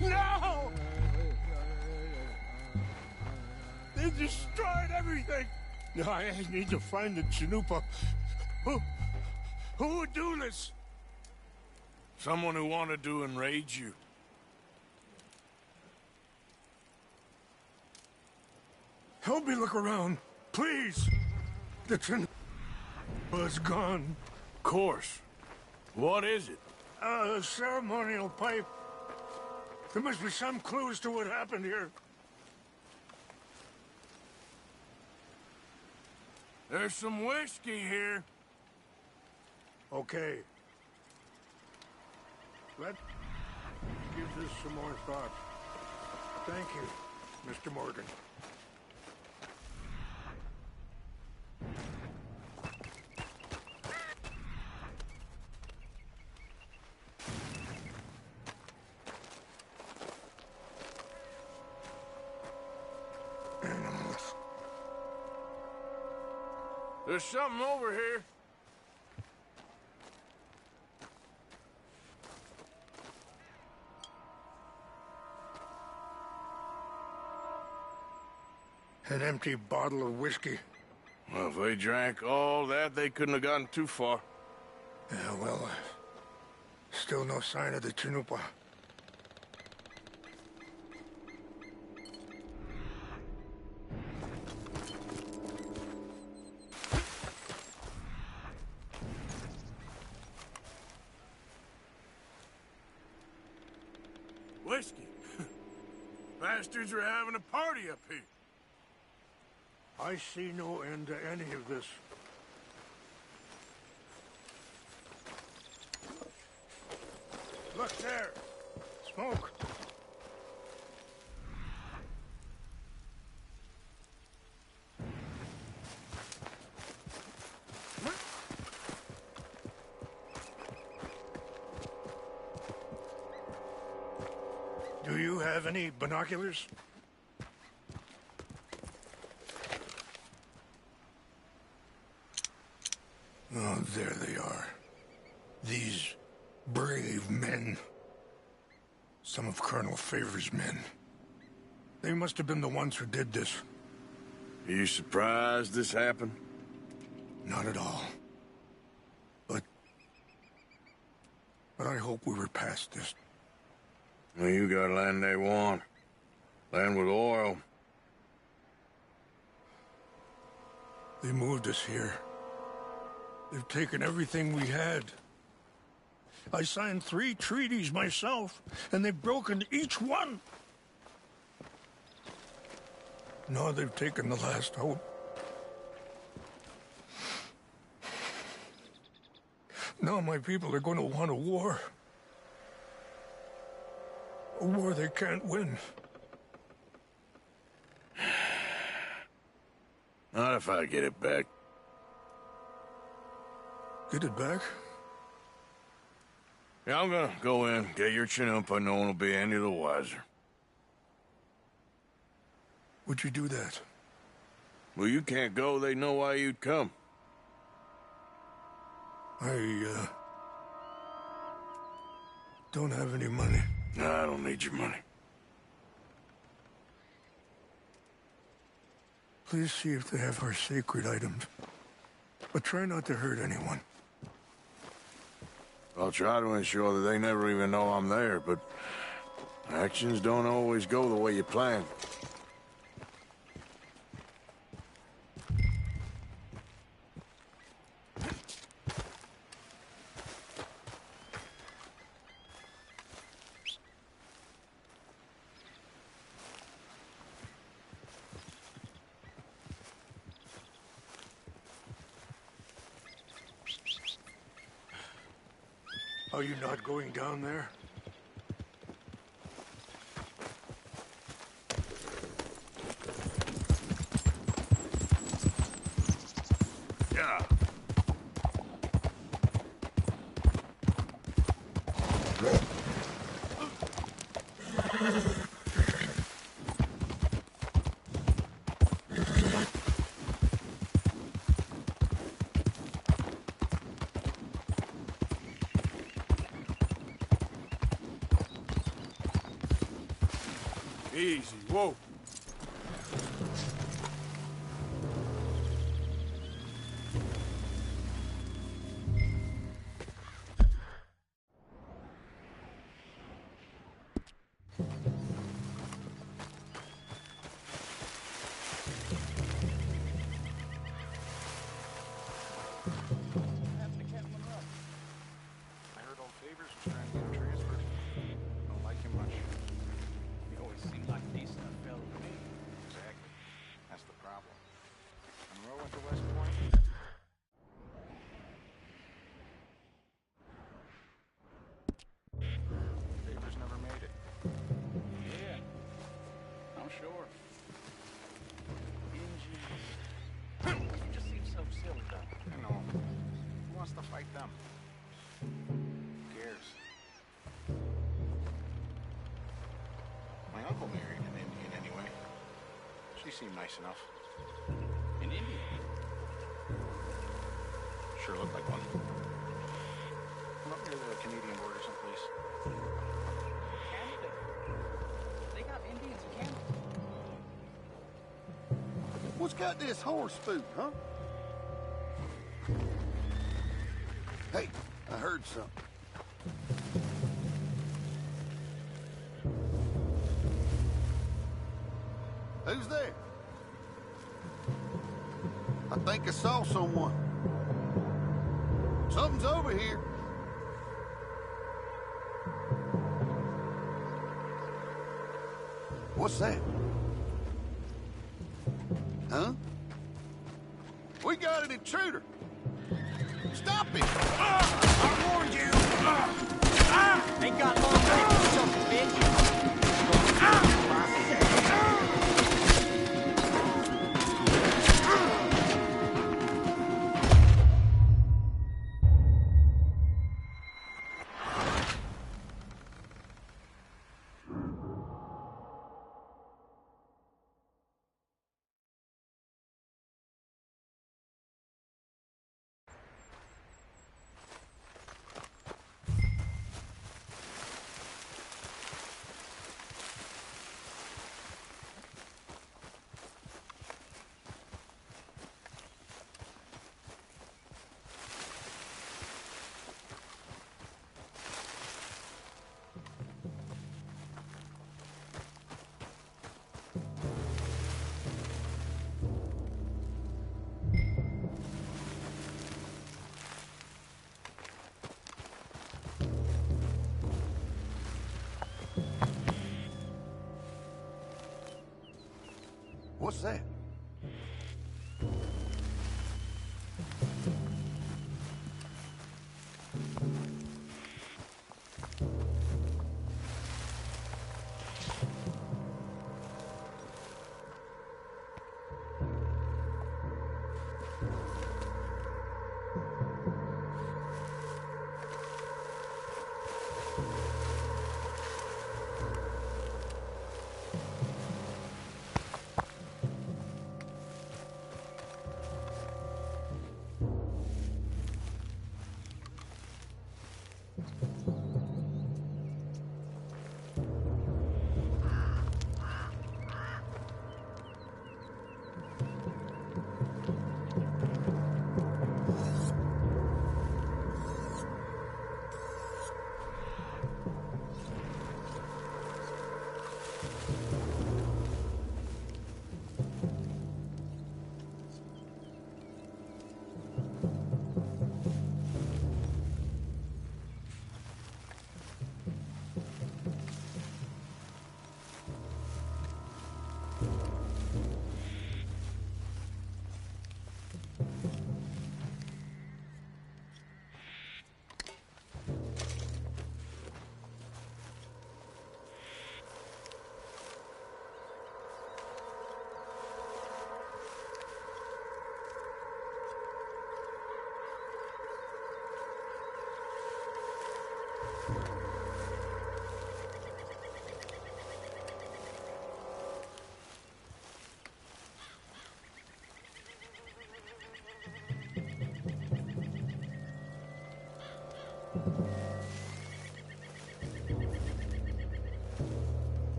No! They destroyed everything! I need to find the Chanupa. Who would do this? Someone who wanted to enrage you. Help me look around, please. The Chanupa is gone. Of course. What is it? A ceremonial pipe. There must be some clues to what happened here. There's some whiskey here. Okay. Let's give this some more thought. Thank you, Mr. Morgan. Animals. There's something over here. An empty bottle of whiskey. Well, if they drank all that, they couldn't have gotten too far. Yeah, well, still no sign of the Chanupa. Whiskey? Bastards are having a party up here. I see no end to any of this. Look there! Smoke! Do you have any binoculars? Oh, there they are. These brave men. Some of Colonel Favor's men. They must have been the ones who did this. Are you surprised this happened? Not at all. But I hope we were past this. Well, you got land they want. Land with oil. They moved us here. They've taken everything we had. I signed 3 treaties myself, and they've broken each one. Now they've taken the last hope. Now my people are going to want a war. A war they can't win. Not if I get it back. Get it back? Yeah, I'm gonna go in, get your Chinook, but no one will be any the wiser. Would you do that? Well, you can't go, they know why you'd come. I, don't have any money. No, I don't need your money. Please see if they have our sacred items. But try not to hurt anyone. I'll try to ensure that they never even know I'm there, but actions don't always go the way you plan. Are you not going down there? Yeah. Easy, whoa. I heard old Favors was trying to get him transferred. Don't like him much. He always seemed like a decent enough fellow to me. Exactly. That's the problem. Monroe went to West Point. Favors never made it. Yeah, I'm sure. You just seem so silly, though. I know. Who wants to fight them? Who cares? My uncle married an Indian anyway. She seemed nice enough. An Indian? Sure looked like one. I'm up near the Canadian border someplace. Canada? They got Indians in Canada. What's got this horse spook, huh? Hey, I heard something. Who's there? I think I saw someone. Something's over here. What's that? Huh? We got an intruder. Stop it! I warned you! Ain't got long legs, son of a bitch. What's that?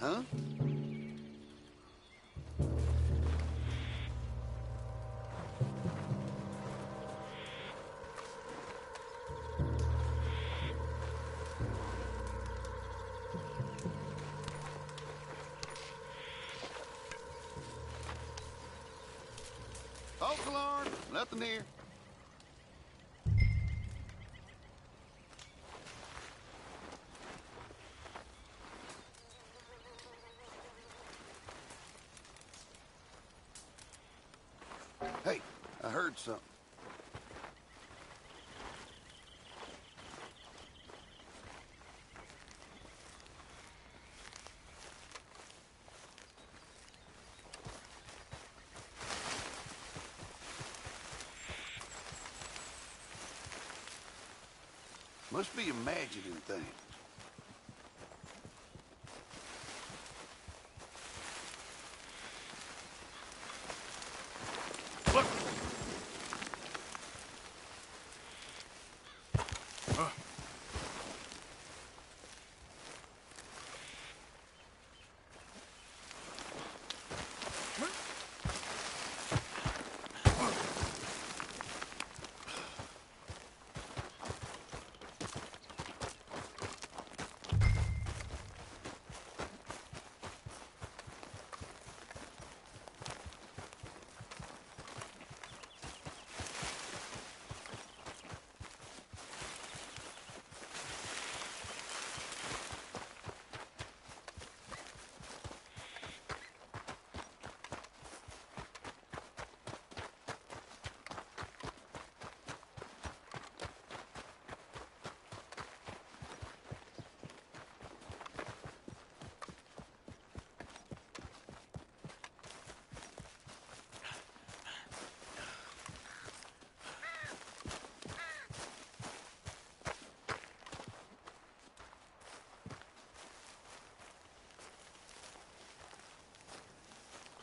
Huh? False alarm. Nothing here. Hey, I heard something. Must be imagining things. Look!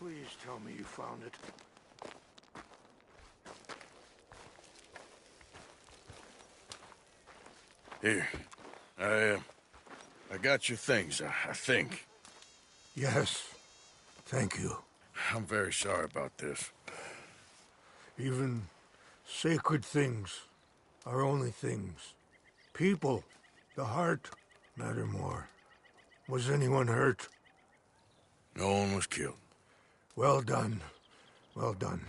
Please tell me you found it. Here. I got your things, I think. Yes. Thank you. I'm very sorry about this. Even sacred things are only things. People, the heart, matter more. Was anyone hurt? No one was killed. Well done. Well done.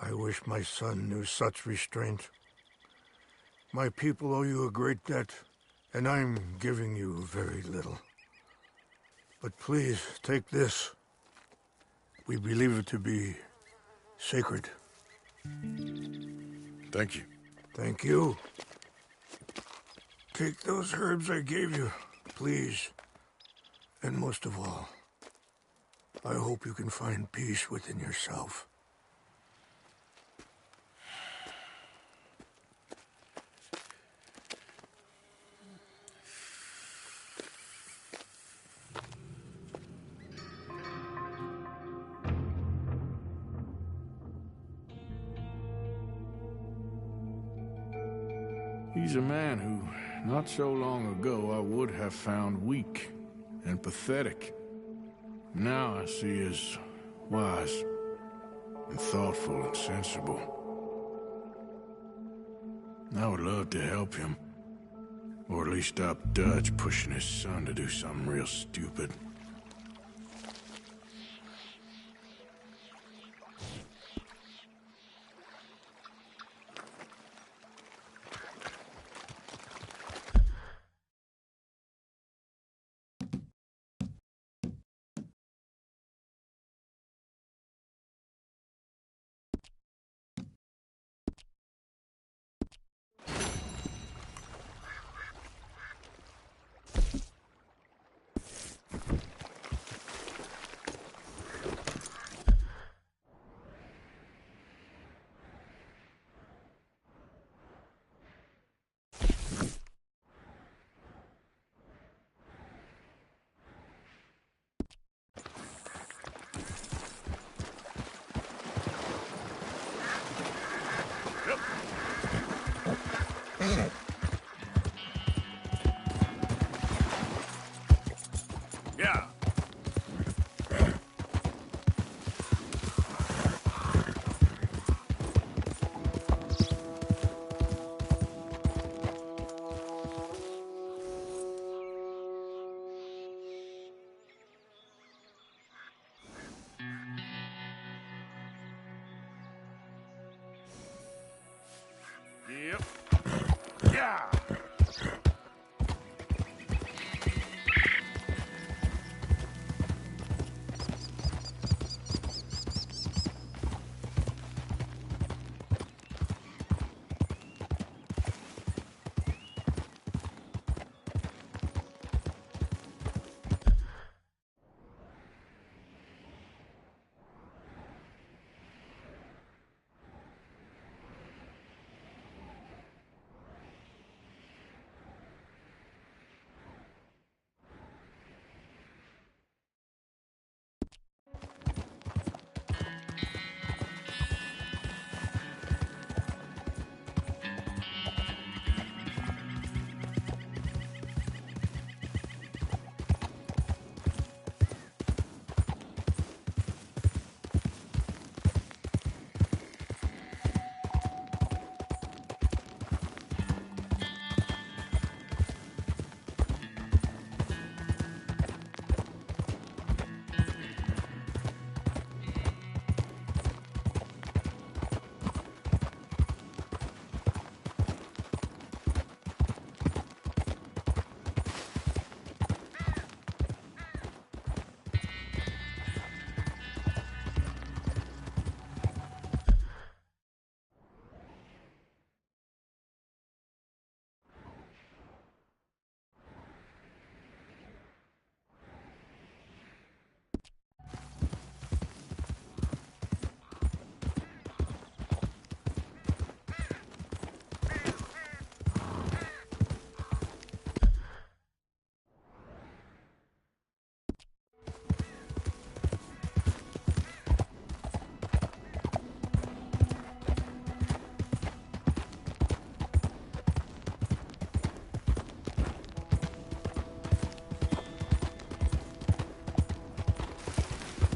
I wish my son knew such restraint. My people owe you a great debt, and I'm giving you very little. But please, take this. We believe it to be sacred. Thank you. Thank you. Take those herbs I gave you, please. And most of all, I hope you can find peace within yourself. He's a man who, not so long ago, I would have found weak and pathetic. Now I see as wise and thoughtful and sensible. I would love to help him, or at least stop Dutch pushing his son to do something real stupid.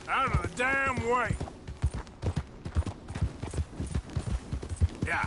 Out of the damn way! Yeah.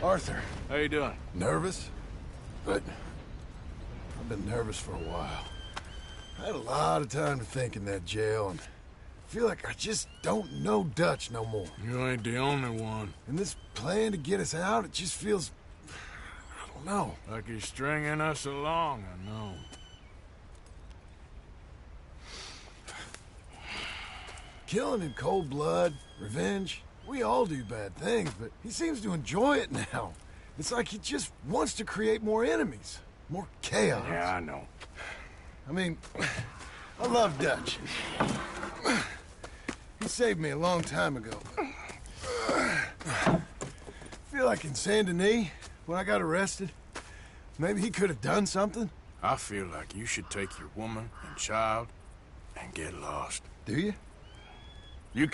Arthur. How you doing? Nervous? But I've been nervous for a while. I had a lot of time to think in that jail, and I feel like I just don't know Dutch no more. You ain't the only one. And this plan to get us out, it just feels... I don't know. Like he's stringing us along, I know. Killing in cold blood, revenge, we all do bad things, but he seems to enjoy it now. It's like he just wants to create more enemies, more chaos. Yeah, I know. I mean, I love Dutch. He saved me a long time ago. I feel like in Saint Denis, when I got arrested, maybe he could have done something. I feel like you should take your woman and child and get lost. Do you? You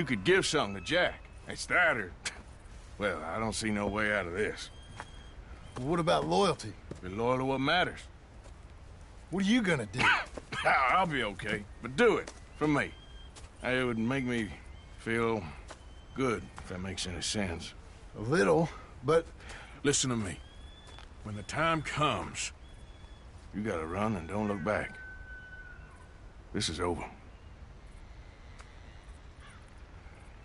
could give something to Jack. It's that or... Well, I don't see no way out of this. What about loyalty? Be loyal to what matters. What are you gonna do? I'll be okay, but do it. For me. It would make me feel good, if that makes any sense. A little, but... Listen to me. When the time comes, you gotta run and don't look back. This is over.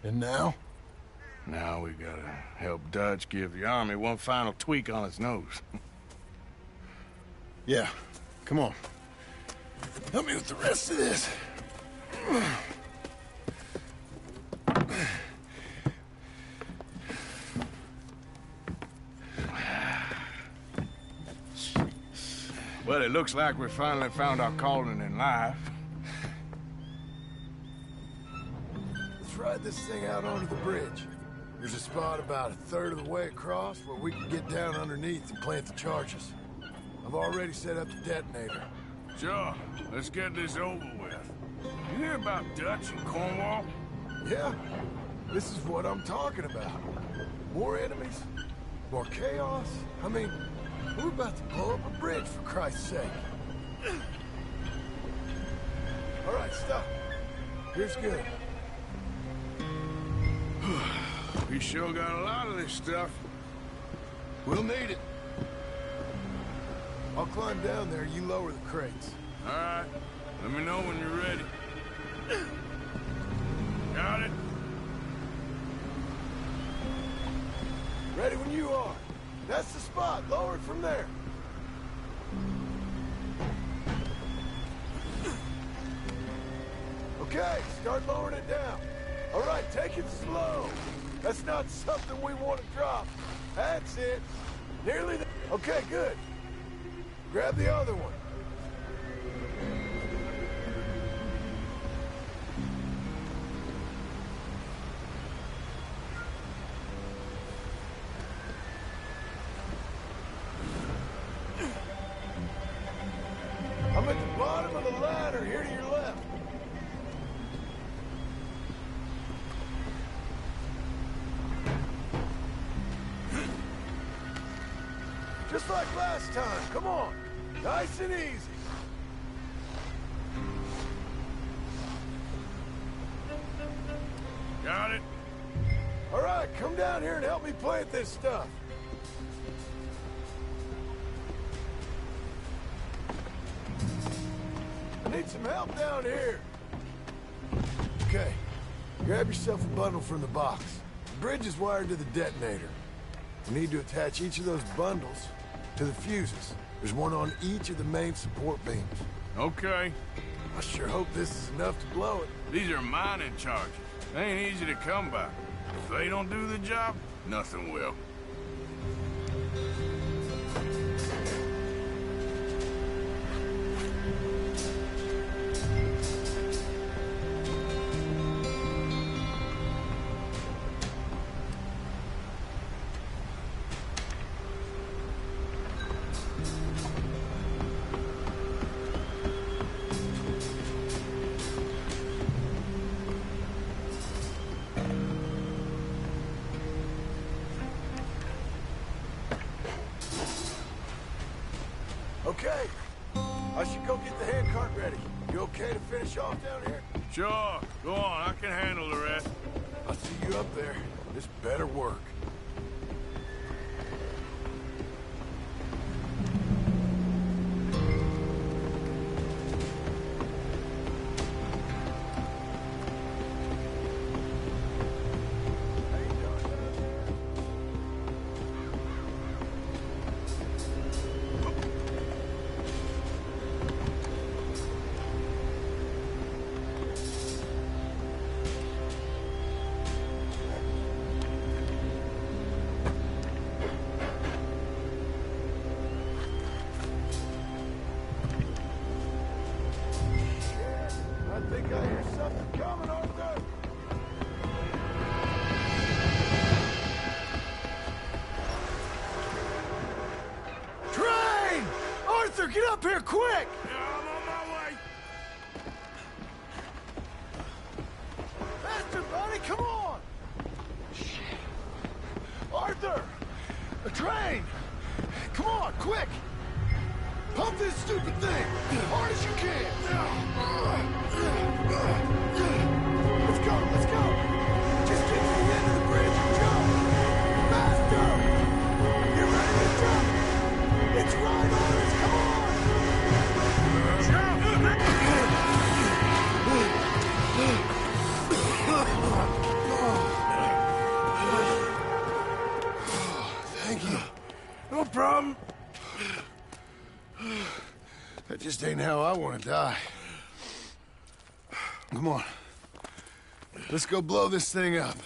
And now? Now we gotta help Dutch give the army one final tweak on its nose. Yeah, come on. Help me with the rest of this. Well, it looks like we finally found our calling in life. Let's ride this thing out onto the bridge. There's a spot about a third of the way across where we can get down underneath and plant the charges. I've already set up the detonator. Sure. Let's get this over with. You hear about Dutch and Cornwall? Yeah. This is what I'm talking about. More enemies, more chaos. I mean, we're about to blow up a bridge, for Christ's sake. All right, stop. Here's good. We sure got a lot of this stuff. We'll need it. I'll climb down there, you lower the crates. All right. Let me know when you're ready. Got it? Ready when you are. That's the spot. Lower it from there. Okay, start lowering it down. All right, take it slow. That's not something we want to drop. That's it. Nearly there. Okay, good. Grab the other one. I'm at the bottom of the ladder, here to your left. Just like last time, come on. Nice and easy. Got it? All right, come down here and help me plant this stuff. I need some help down here. Okay, grab yourself a bundle from the box. The bridge is wired to the detonator. You need to attach each of those bundles to the fuses. There's one on each of the main support beams. Okay. I sure hope this is enough to blow it. These are mining charges. They ain't easy to come by. If they don't do the job, nothing will. Okay. I should go get the handcart ready. You okay to finish off down here? Sure. Go on. I can handle the rest. I'll see you up there. This better work. I think I hear something coming, Arthur. Train! Arthur, get up here quick! Yeah, I'm on my way. Faster, buddy, come on! Arthur! A train! Come on, quick! Pump this stupid thing! As hard as you can! Let's go, let's go! Just get to the end of the bridge and jump! Faster! You ready to jump? It's right on us, come on! Thank you. No problem. That just ain't how I want to die. Come on. Let's go blow this thing up.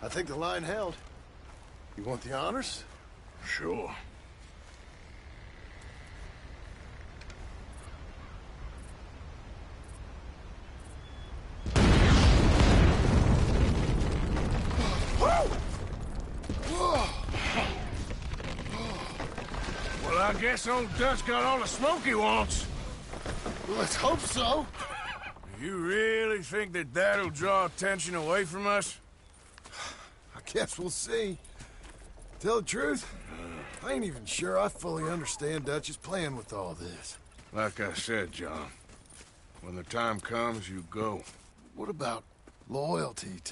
I think the line held. You want the honors? Sure. Well, I guess old Dutch got all the smoke he wants. Well, let's hope so. You really think that that'll draw attention away from us? I guess we'll see. Tell the truth, I ain't even sure I fully understand Dutch's plan with all this. Like I said, John, when the time comes, you go. What about loyalty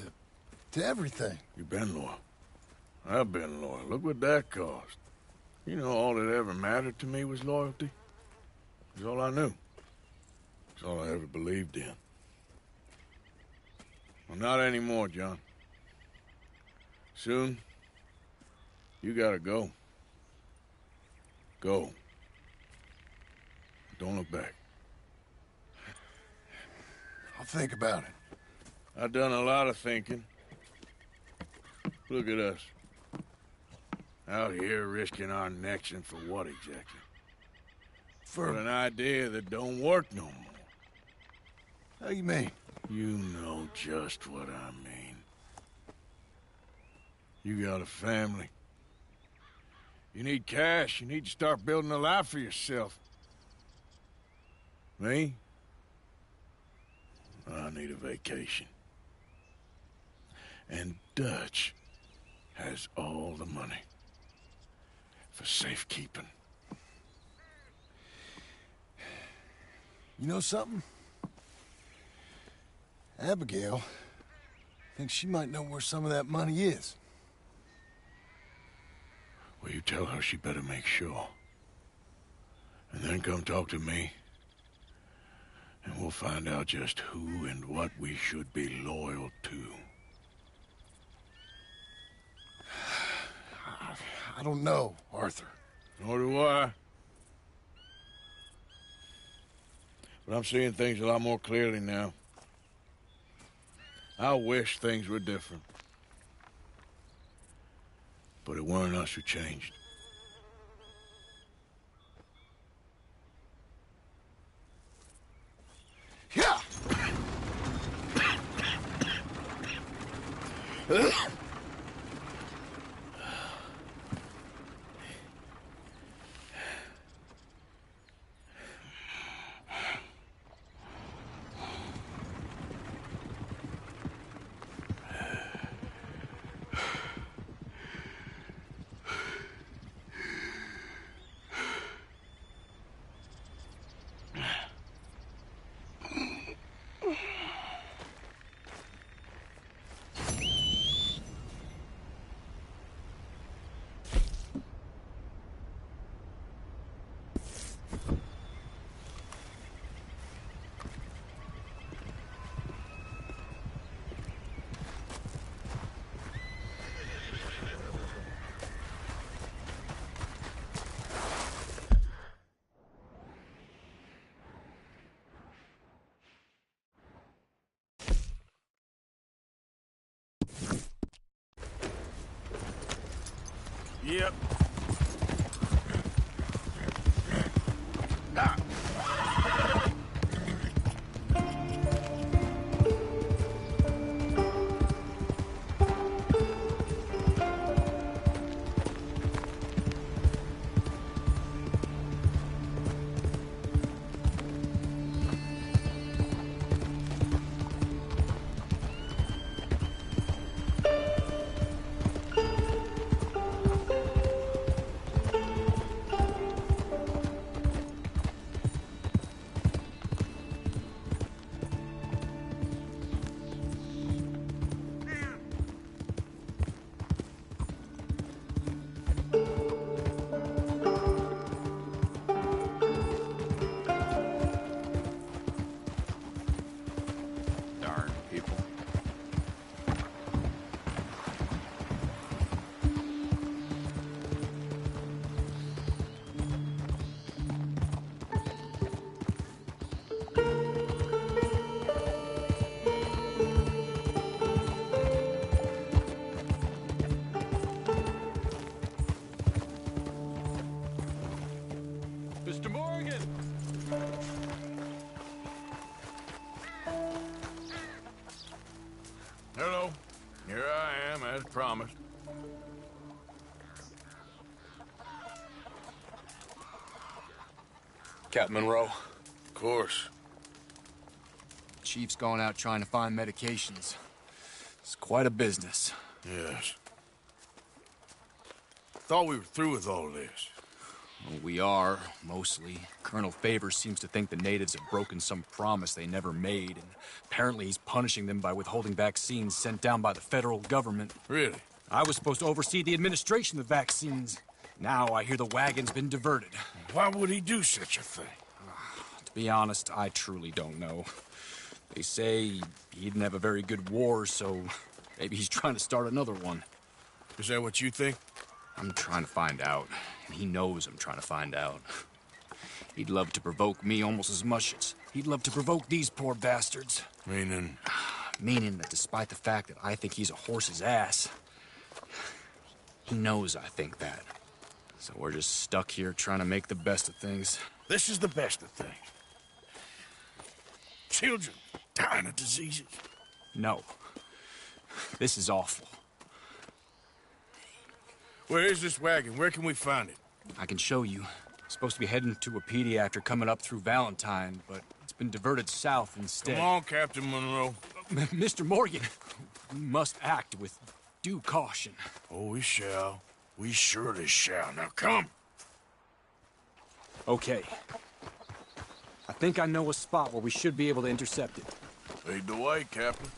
to everything? You've been loyal. I've been loyal. Look what that cost. You know, all that ever mattered to me was loyalty. It's all I knew. It's all I ever believed in. Well, not anymore, John. Soon, you gotta go. Go. Don't look back. I'll think about it. I've done a lot of thinking. Look at us. Out here risking our necks, and for what exactly? For an idea that don't work no more. How you mean? You know just what I mean. You got a family. You need cash. You need to start building a life for yourself. Me? I need a vacation. And Dutch has all the money for safekeeping. You know something? Abigail Think she might know where some of that money is. Well, you tell her she better make sure. And then come talk to me. And we'll find out just who and what we should be loyal to. I don't know, Arthur. Nor do I. But I'm seeing things a lot more clearly now. I wish things were different. But it weren't us who changed. Yeah! Yep. Mr. Morgan! Hello. Here I am, as promised. Captain Monroe. Of course. Chief's gone out trying to find medications. It's quite a business. Yes. Thought we were through with all this. Well, we are, mostly. Colonel Favors seems to think the natives have broken some promise they never made, and apparently he's punishing them by withholding vaccines sent down by the federal government. Really? I was supposed to oversee the administration of vaccines. Now I hear the wagon's been diverted. Why would he do such a thing? To be honest, I truly don't know. They say he didn't have a very good war, so maybe he's trying to start another one. Is that what you think? I'm trying to find out, and he knows I'm trying to find out. He'd love to provoke me almost as much as he'd love to provoke these poor bastards. Meaning? Meaning that despite the fact that I think he's a horse's ass, he knows I think that. So we're just stuck here trying to make the best of things. This is the best of things. Children dying of diseases. No. This is awful. Where is this wagon? Where can we find it? I can show you. Supposed to be heading to a pediatric coming up through Valentine, but it's been diverted south instead. Come on, Captain Monroe. Mr. Morgan, we must act with due caution. Oh, we shall. We surely shall. Now come. Okay. I think I know a spot where we should be able to intercept it. Lead the way, Captain.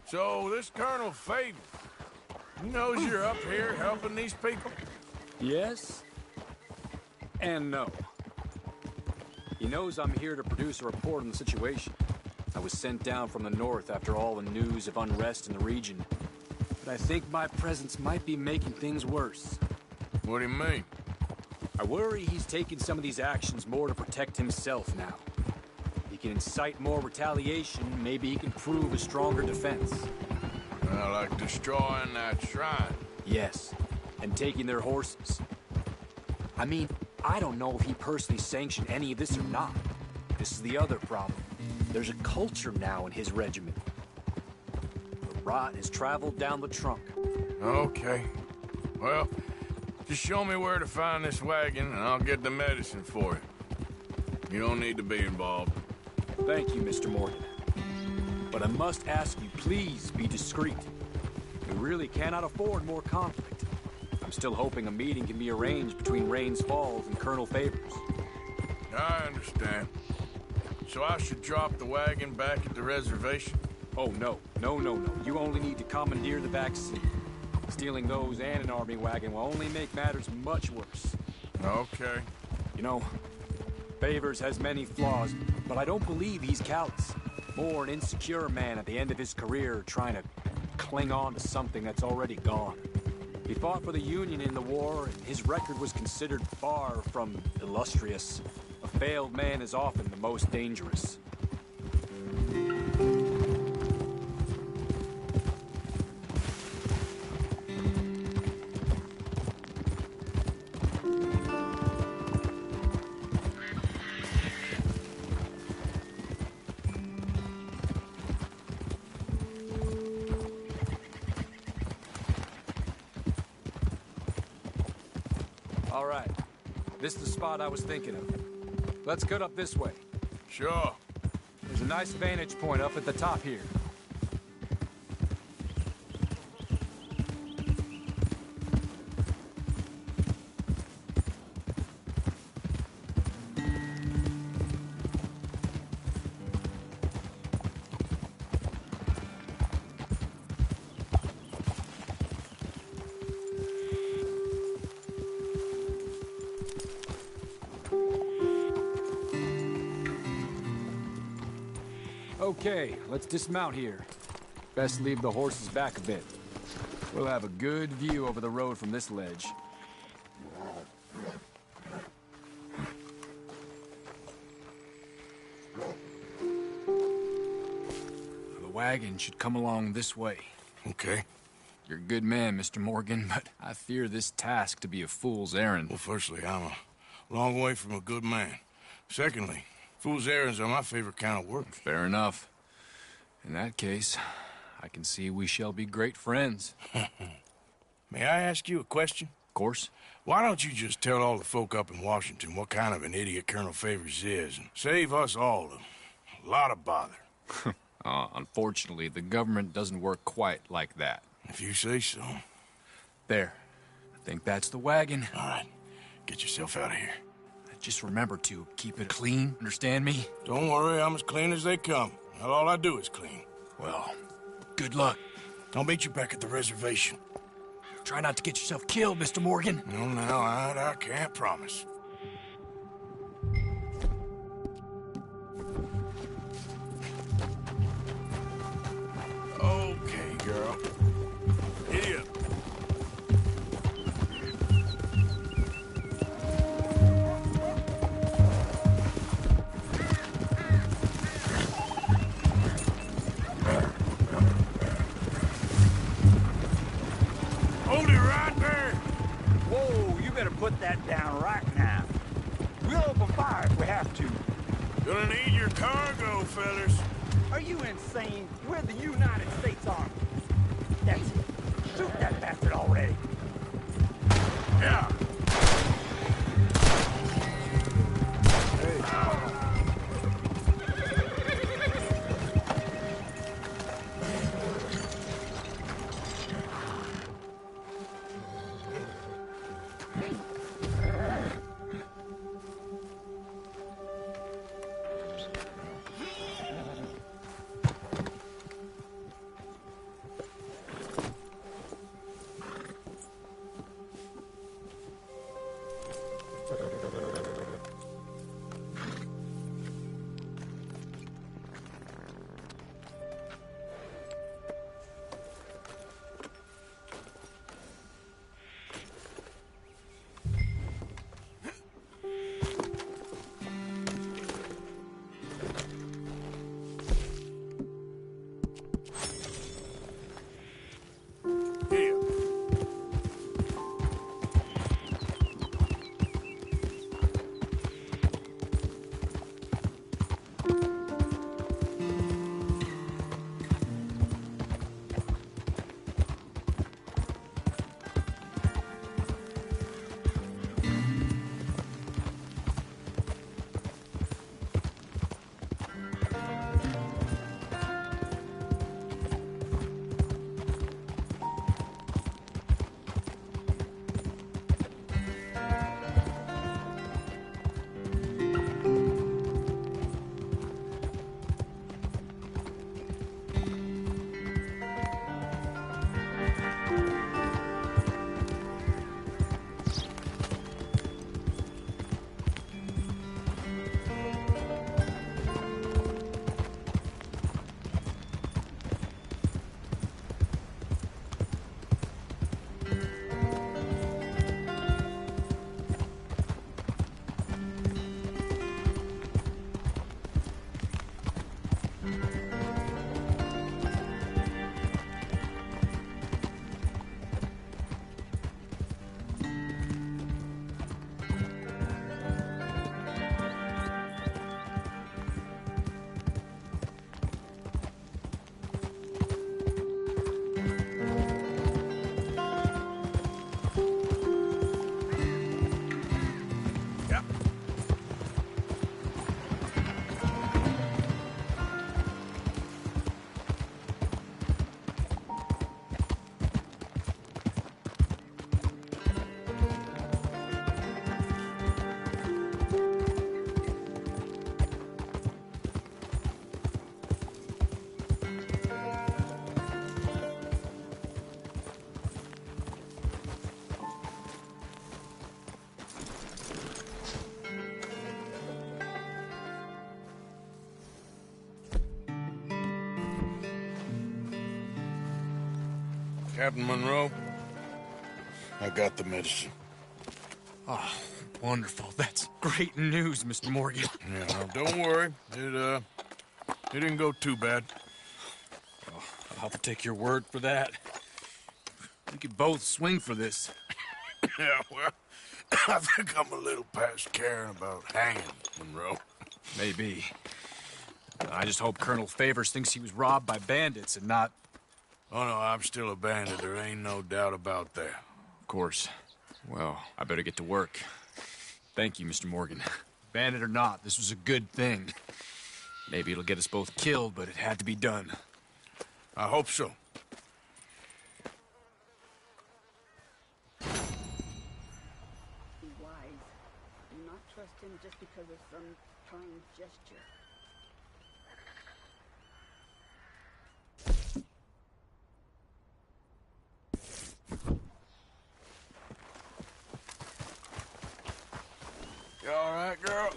So, this Colonel Faber, he knows you're up here helping these people? Yes. And no. He knows I'm here to produce a report on the situation. I was sent down from the north after all the news of unrest in the region. But I think my presence might be making things worse. What do you mean? I worry he's taking some of these actions more to protect himself now. He can incite more retaliation, maybe he can prove a stronger defense. Like destroying that shrine? Yes, and taking their horses. I mean, I don't know if he personally sanctioned any of this or not. This is the other problem. There's a culture now in his regiment. The rot has traveled down the trunk. Okay. Well, just show me where to find this wagon, and I'll get the medicine for you. You don't need to be involved. Thank you, Mr. Morgan. But I must ask you, please be discreet. We really cannot afford more conflict. I'm still hoping a meeting can be arranged between Rains Falls and Colonel Favors. I understand. So I should drop the wagon back at the reservation? Oh, no. No. You only need to commandeer the back seat. Stealing those and an army wagon will only make matters much worse. Okay. You know, Favors has many flaws, but I don't believe he's callous. More an insecure man at the end of his career trying to cling on to something that's already gone. He fought for the Union in the war, and his record was considered far from illustrious. A failed man is often the most dangerous. All right. This is the spot I was thinking of. Let's cut up this way. Sure. There's a nice vantage point up at the top here. Okay, let's dismount here. Best leave the horses back a bit. We'll have a good view over the road from this ledge. The wagon should come along this way. Okay. You're a good man, Mr. Morgan, but I fear this task to be a fool's errand. Well, firstly, I'm a long way from a good man. Secondly, fool's errands are my favorite kind of work. Fair enough. In that case, I can see we shall be great friends. May I ask you a question? Of course. Why don't you just tell all the folk up in Washington what kind of an idiot Colonel Favors is, and save us all a lot of bother? Unfortunately, the government doesn't work quite like that. If you say so. There. I think that's the wagon. All right. Get yourself out of here. Just remember to keep it clean, understand me? Don't worry, I'm as clean as they come. Not all I do is clean. Well, good luck. I'll meet you back at the reservation. Try not to get yourself killed, Mr. Morgan. No, now, I can't promise. Okay, girl. Giddy up. Hold it right there! Whoa, you better put that down right now. We'll open fire if we have to. Gonna need your cargo, fellas. Are you insane? We're the United States Army. That's it. Shoot that bastard already. Yeah. Captain Monroe, I got the medicine. Oh, wonderful. That's great news, Mr. Morgan. Yeah, well, don't worry. It didn't go too bad. Oh, I'll have to take your word for that. We could both swing for this. Yeah, well, I think I'm a little past caring about hanging, Monroe. Maybe. I just hope Colonel Favors thinks he was robbed by bandits and not... Oh, no, I'm still a bandit. There ain't no doubt about that. Of course. Well, I better get to work. Thank you, Mr. Morgan. Bandit or not, this was a good thing. Maybe it'll get us both killed, but it had to be done. I hope so. Be wise. Do not trust him just because of some kind gesture. You all right, girl?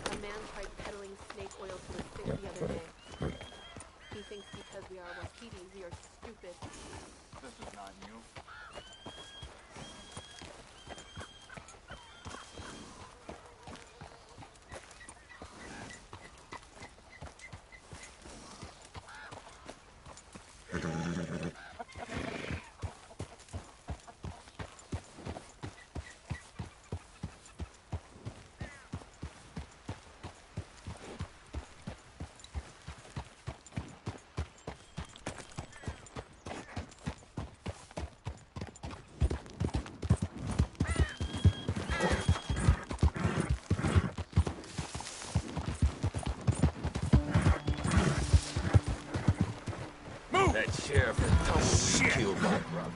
A man tried peddling snake oil to a sick the other day. He thinks because we are Wapiti, we are stupid. This is not new. That sheriff had told me you killed my brother.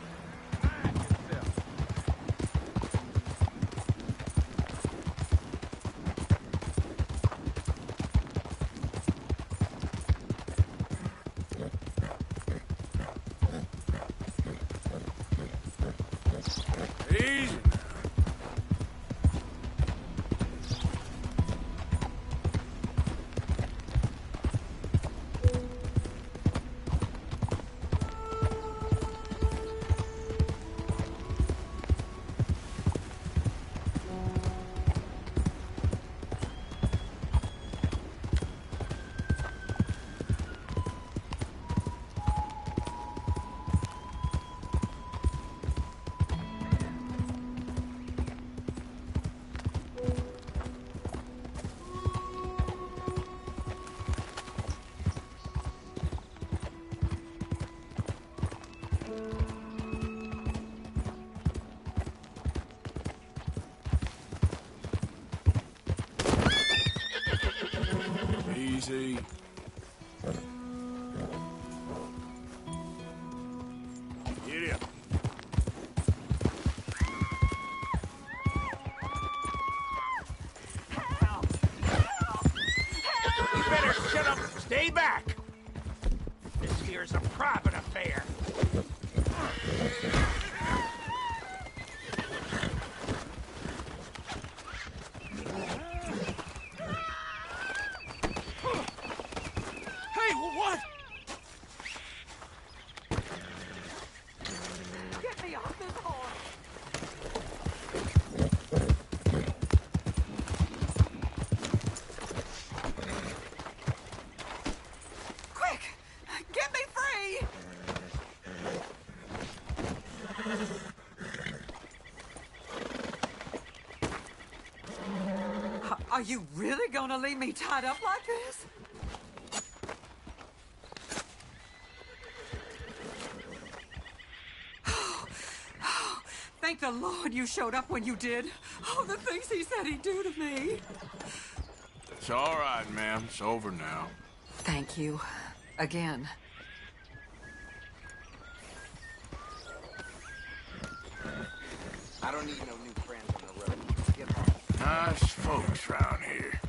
Easy. Easy. Get up. You better shut up and stay back. This here's a private affair. Hey, what? Get me off this horse! Quick! Get me free! Are you really gonna leave me tied up like this? Thank the Lord you showed up when you did. Oh, the things he said he'd do to me. It's all right, ma'am. It's over now. Thank you. Again. I don't need no new friends on the road. Get home. Nice folks round here.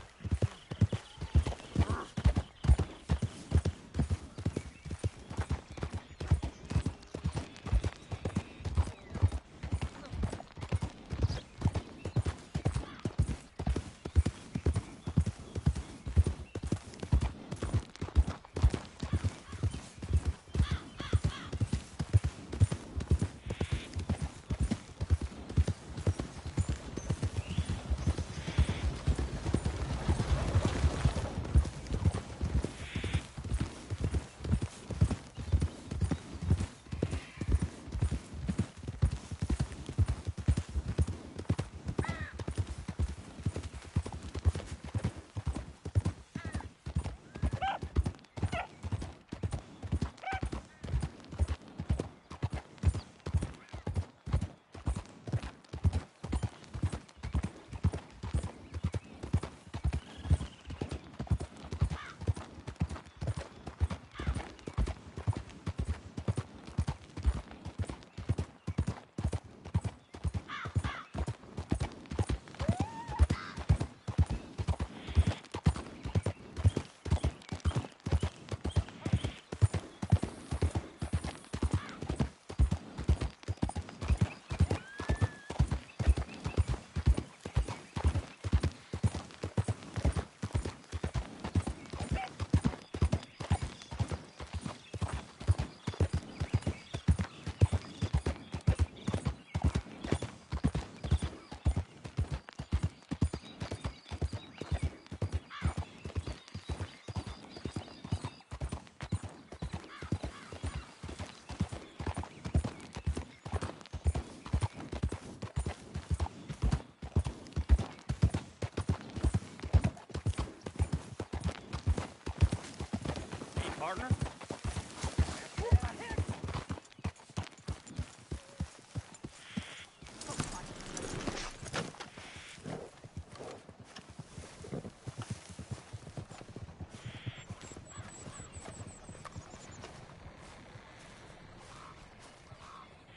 partner?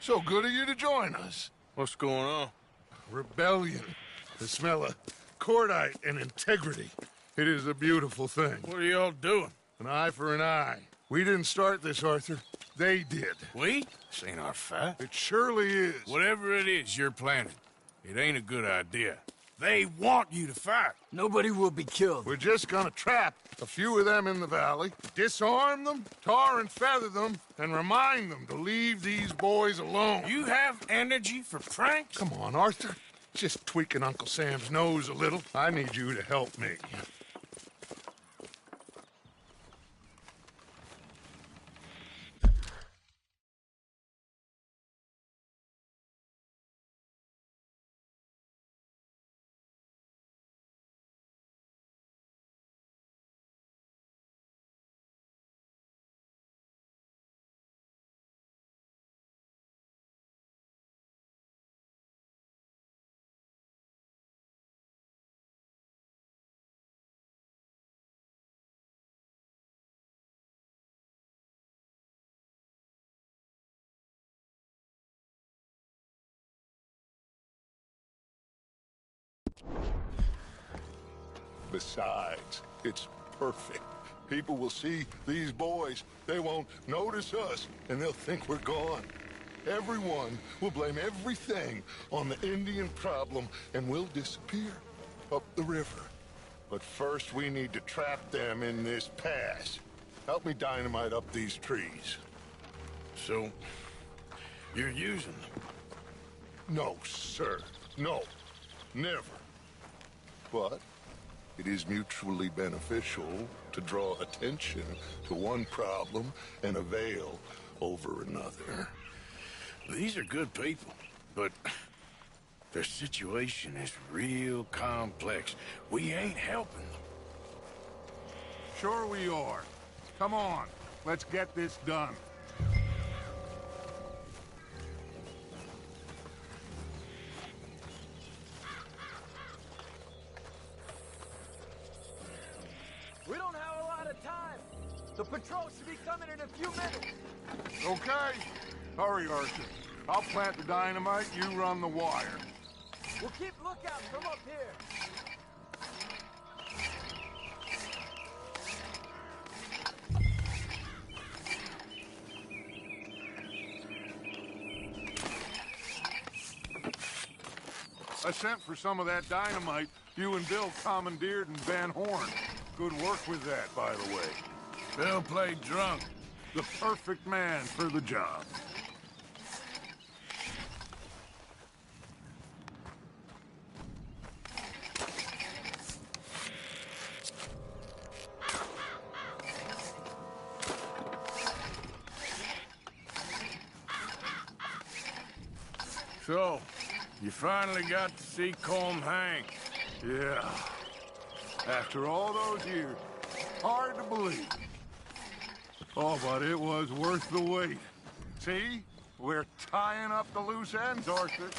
So good of you to join us. What's going on? Rebellion. The smell of cordite and integrity. It is a beautiful thing. What are y'all doing? An eye for an eye. We didn't start this, Arthur. They did. We? This ain't our fight. It surely is. Whatever it is you're planning, it ain't a good idea. They want you to fight. Nobody will be killed. We're just gonna trap a few of them in the valley, disarm them, tar and feather them, and remind them to leave these boys alone. You have energy for pranks? Come on, Arthur. Just tweaking Uncle Sam's nose a little. I need you to help me. Besides, it's perfect. People will see these boys. They won't notice us, and they'll think we're gone. Everyone will blame everything on the Indian problem, and we'll disappear up the river. But first, we need to trap them in this pass. Help me dynamite up these trees. So, you're using them? No, sir. No. Never. But it is mutually beneficial to draw attention to one problem and avail over another. These are good people, but their situation is real complex. We ain't helping them. Sure we are. Come on, let's get this done. We don't have a lot of time. The patrol should be coming in a few minutes. Okay. Hurry, Arthur. I'll plant the dynamite, you run the wire. We'll keep lookout from up here. I sent for some of that dynamite you and Bill commandeered in Van Horn. Good work with that, by the way. Bill played drunk. The perfect man for the job. So, you finally got to see Colm hang. Yeah. After all those years. Hard to believe. Oh, but it was worth the wait. See? We're tying up the loose ends, Arthur.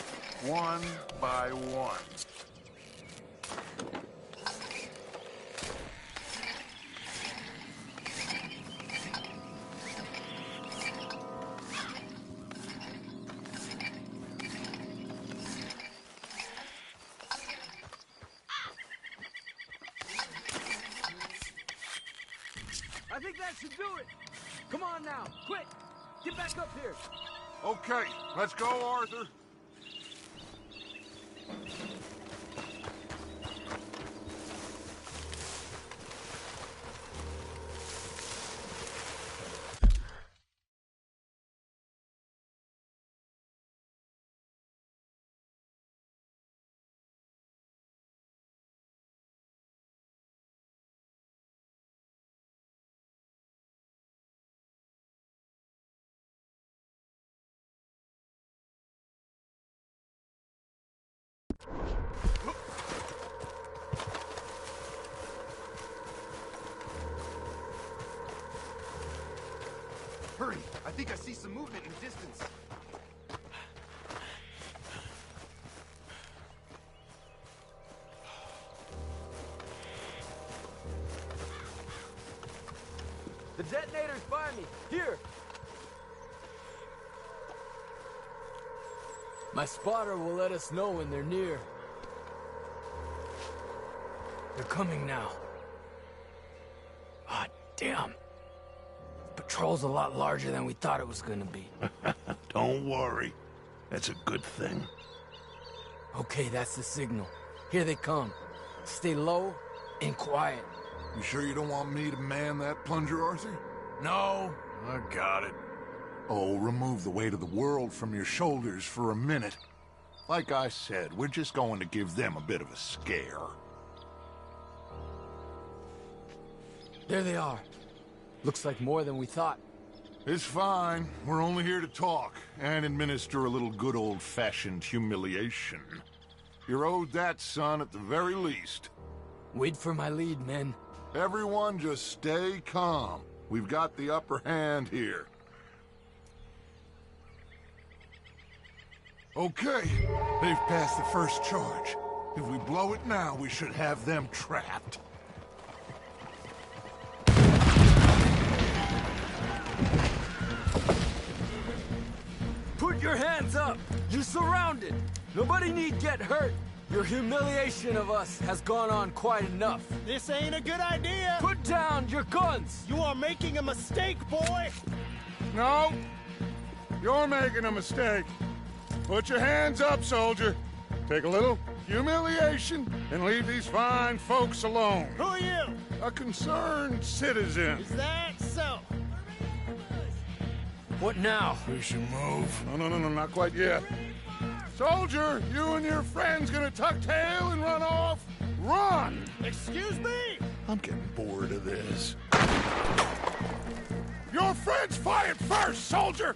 One by one. I think that should do it. Come on now, quick! Get back up here. Okay, let's go, Arthur. think I see some movement in the distance. The detonator's by me. Here. My spotter will let us know when they're near. They're coming now. Ah, damn. Patrol's a lot larger than we thought it was gonna be. Don't worry. That's a good thing. Okay, that's the signal. Here they come. Stay low and quiet. You sure you don't want me to man that plunger, Arthur? No, I got it. Oh, remove the weight of the world from your shoulders for a minute. Like I said, we're just going to give them a bit of a scare. There they are. Looks like more than we thought. It's fine. We're only here to talk and administer a little good old-fashioned humiliation. You're owed that, son, at the very least. Wait for my lead, men. Everyone just stay calm. We've got the upper hand here. Okay, they've passed the first charge. If we blow it now, we should have them trapped. Put your hands up! You're surrounded! Nobody need get hurt! Your humiliation of us has gone on quite enough. This ain't a good idea! Put down your guns! You are making a mistake, boy! No! You're making a mistake. Put your hands up, soldier. Take a little humiliation and leave these fine folks alone. Who are you? A concerned citizen. Is that so? What now? We should move. No, not quite yet. Soldier, you and your friend's gonna tuck tail and run off? Run! Excuse me? I'm getting bored of this. Your friend's fired first, soldier!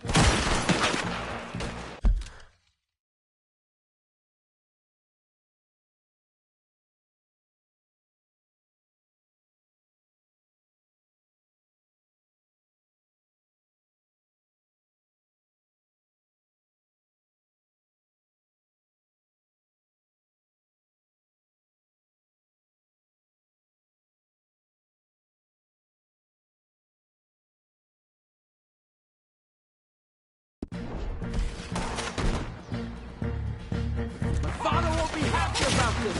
Father won't be happy about this!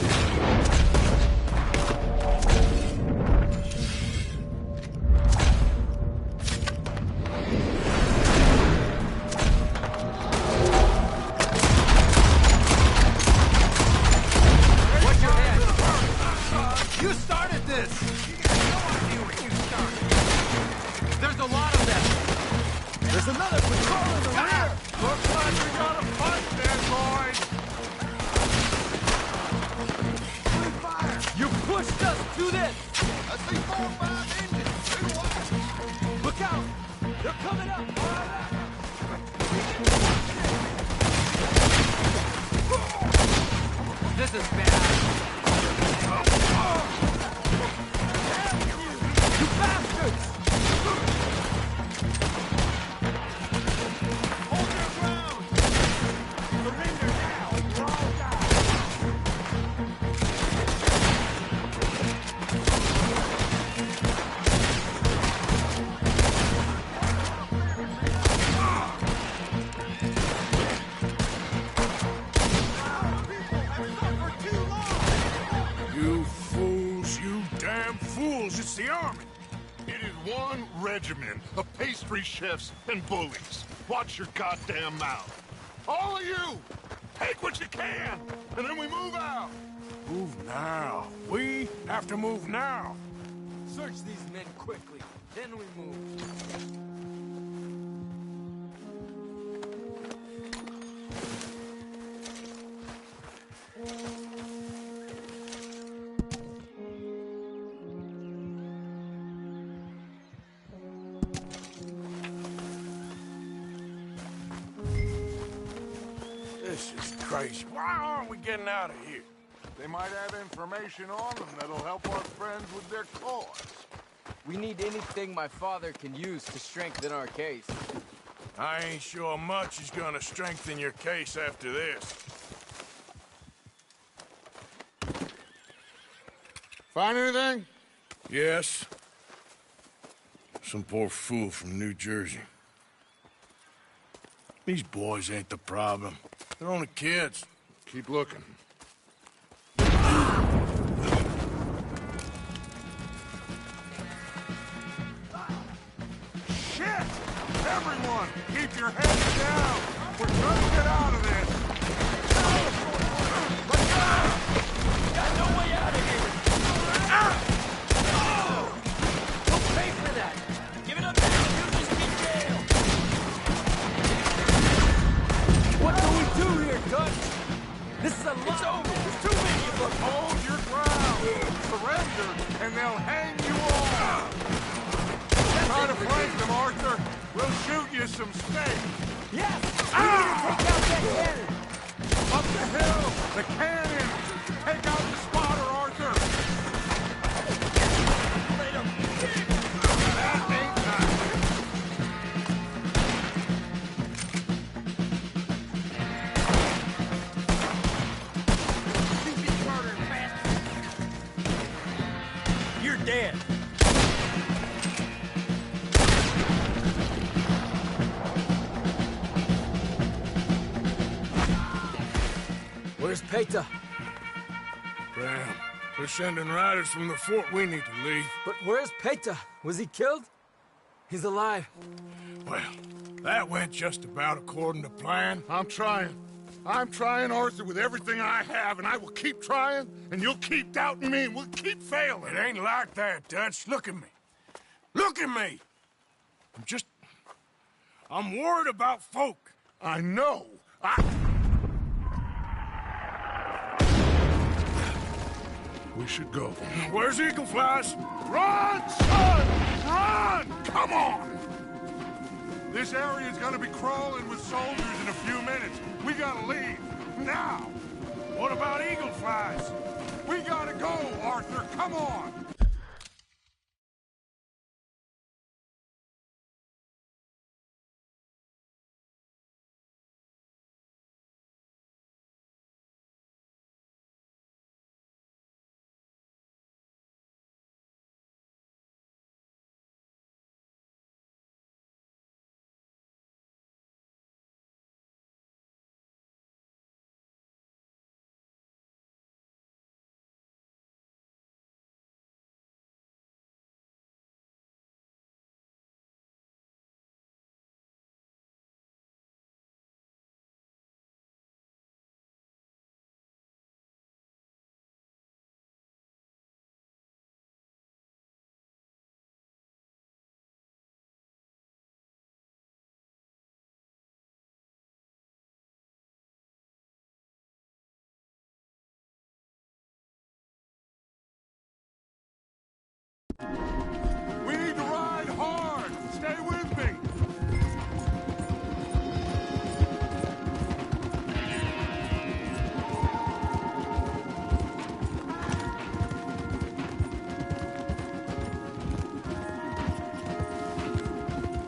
What's your hand? You started this! No idea what you started. There's a lot of them. There's another patrol in the rear! Looks like we got a fight there, boys! You pushed us to this! I see 4 or 5 engines. Too wide. Look out! They're coming up! This is bad. You bastards! Hold your ground! Surrender now! You're all down! You fools, you damn fools, it's the army. It is one regiment of pastry chefs and bullies. Watch your goddamn mouth. All of you, take what you can, and then we move out. Move now. We have to move now. Search these men quickly, then we move. This is crazy. Why aren't we getting out of here? They might have information on them that'll help our friends with their cause. We need anything my father can use to strengthen our case. I ain't sure much is gonna strengthen your case after this. Find anything? Yes. Some poor fool from New Jersey. These boys ain't the problem. They're only kids. Keep looking. Shit! Everyone, keep your heads down! We're trying to get out of this! Let's go! Got no way out of here! Don't pay for that! Give it up now! You just get jailed! What do we do here, Dutch? This is a lot. It's over! There's too many of them! Hold your ground! Surrender, and they'll hang you all! Try to flank them, Arthur! We'll shoot you some steak! Yes! We need to take out that cannon! Up the hill! The cannon! Take out the spotter, Arthur! That ain't You're dead! Where's Peta? Damn. They're sending riders from the fort. We need to leave. But where's Peta? Was he killed? He's alive. Well, that went just about according to plan. I'm trying, Arthur, with everything I have, and I will keep trying, and you'll keep doubting me, and we'll keep failing. It ain't like that, Dutch. Look at me. Look at me! I'm worried about folk. I know. We should go. Where's Eagle Flies? Run, son! Run! Come on! This area's gonna be crawling with soldiers in a few minutes. We gotta leave. Now! What about Eagle Flies? We gotta go, Arthur. Come on! We need to ride hard! Stay with me!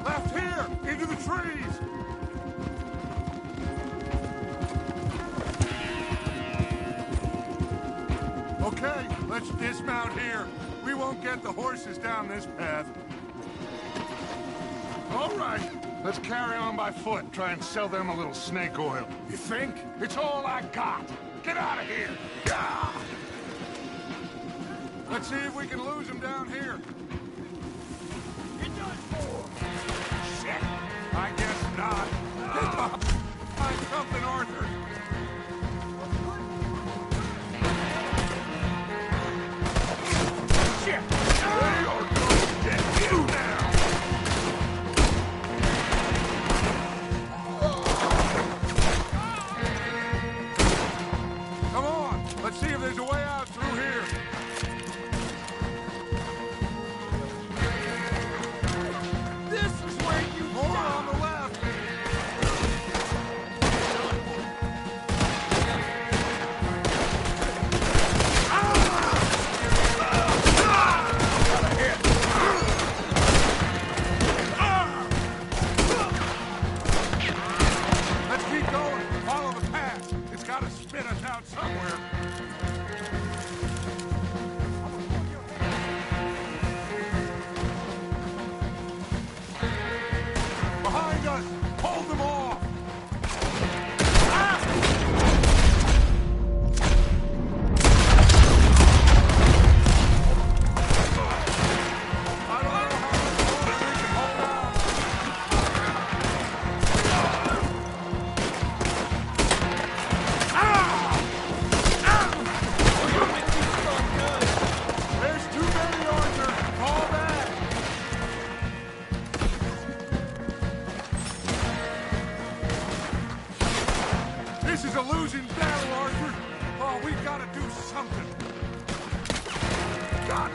Left here! Into the trees! Okay, let's dismount here. We won't get the horses down this path. All right, let's carry on by foot. Try and sell them a little snake oil. You think? It's all I got. Get out of here. Gah! Let's see if we can lose them down here. You're done for! Shit! I guess not. Pick up! Find something, Arthur. Shit! They are going to get you now! Come on! Let's see if there's a way out through here. is a losing battle, Arthur. Oh, we gotta do something. God.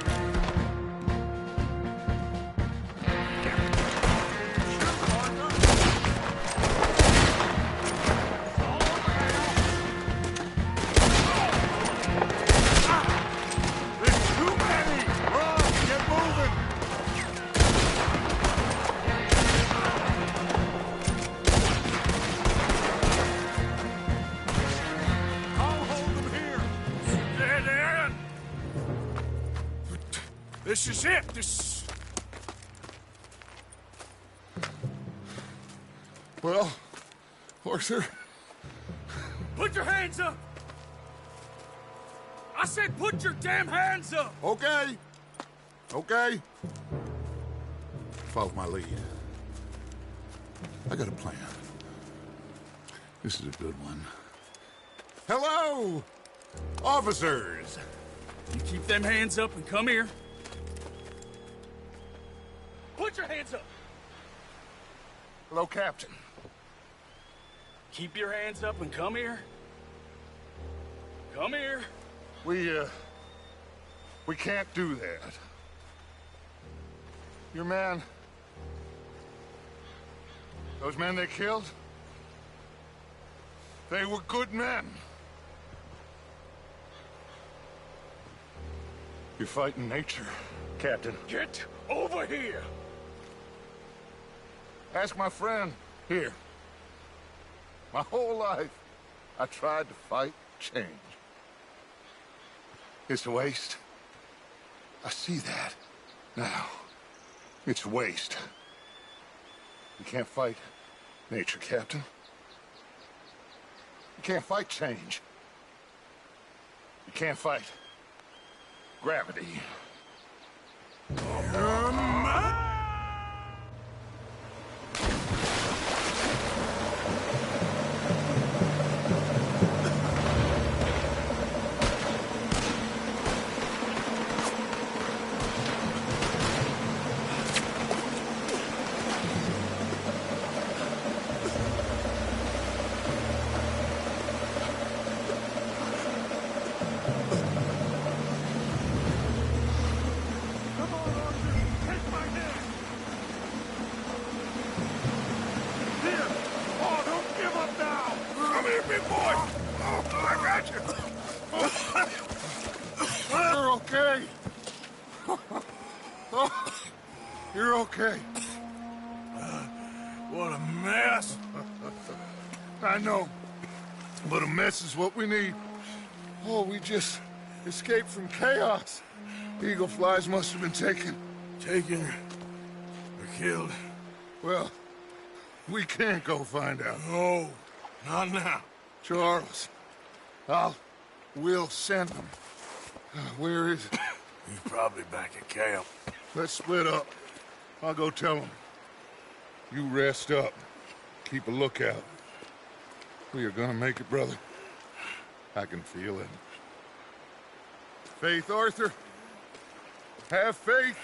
This is it. This. Well, Arthur. Put your hands up! I said put your damn hands up! Okay. Okay. Follow my lead. I got a plan. This is a good one. Hello, officers. You keep them hands up and come here. Put your hands up! Hello, Captain. Keep your hands up and come here. Come here. We can't do that. Your man... Those men they killed? They were good men. You're fighting nature, Captain. Get over here! Ask my friend here. My whole life, I tried to fight change. It's a waste. I see that now. It's a waste. You can't fight nature, Captain. You can't fight change. You can't fight gravity. You're okay. You're okay. What a mess. I know, but a mess is what we need. Oh, we just escaped from chaos. Eagle flies must have been taken. Taken or killed? Well, we can't go find out. No, not now. Charles, we'll send them. Where is it? He's probably back at camp. Let's split up. I'll go tell him. You rest up. Keep a lookout. We are gonna make it, brother. I can feel it. Faith, Arthur. Have faith.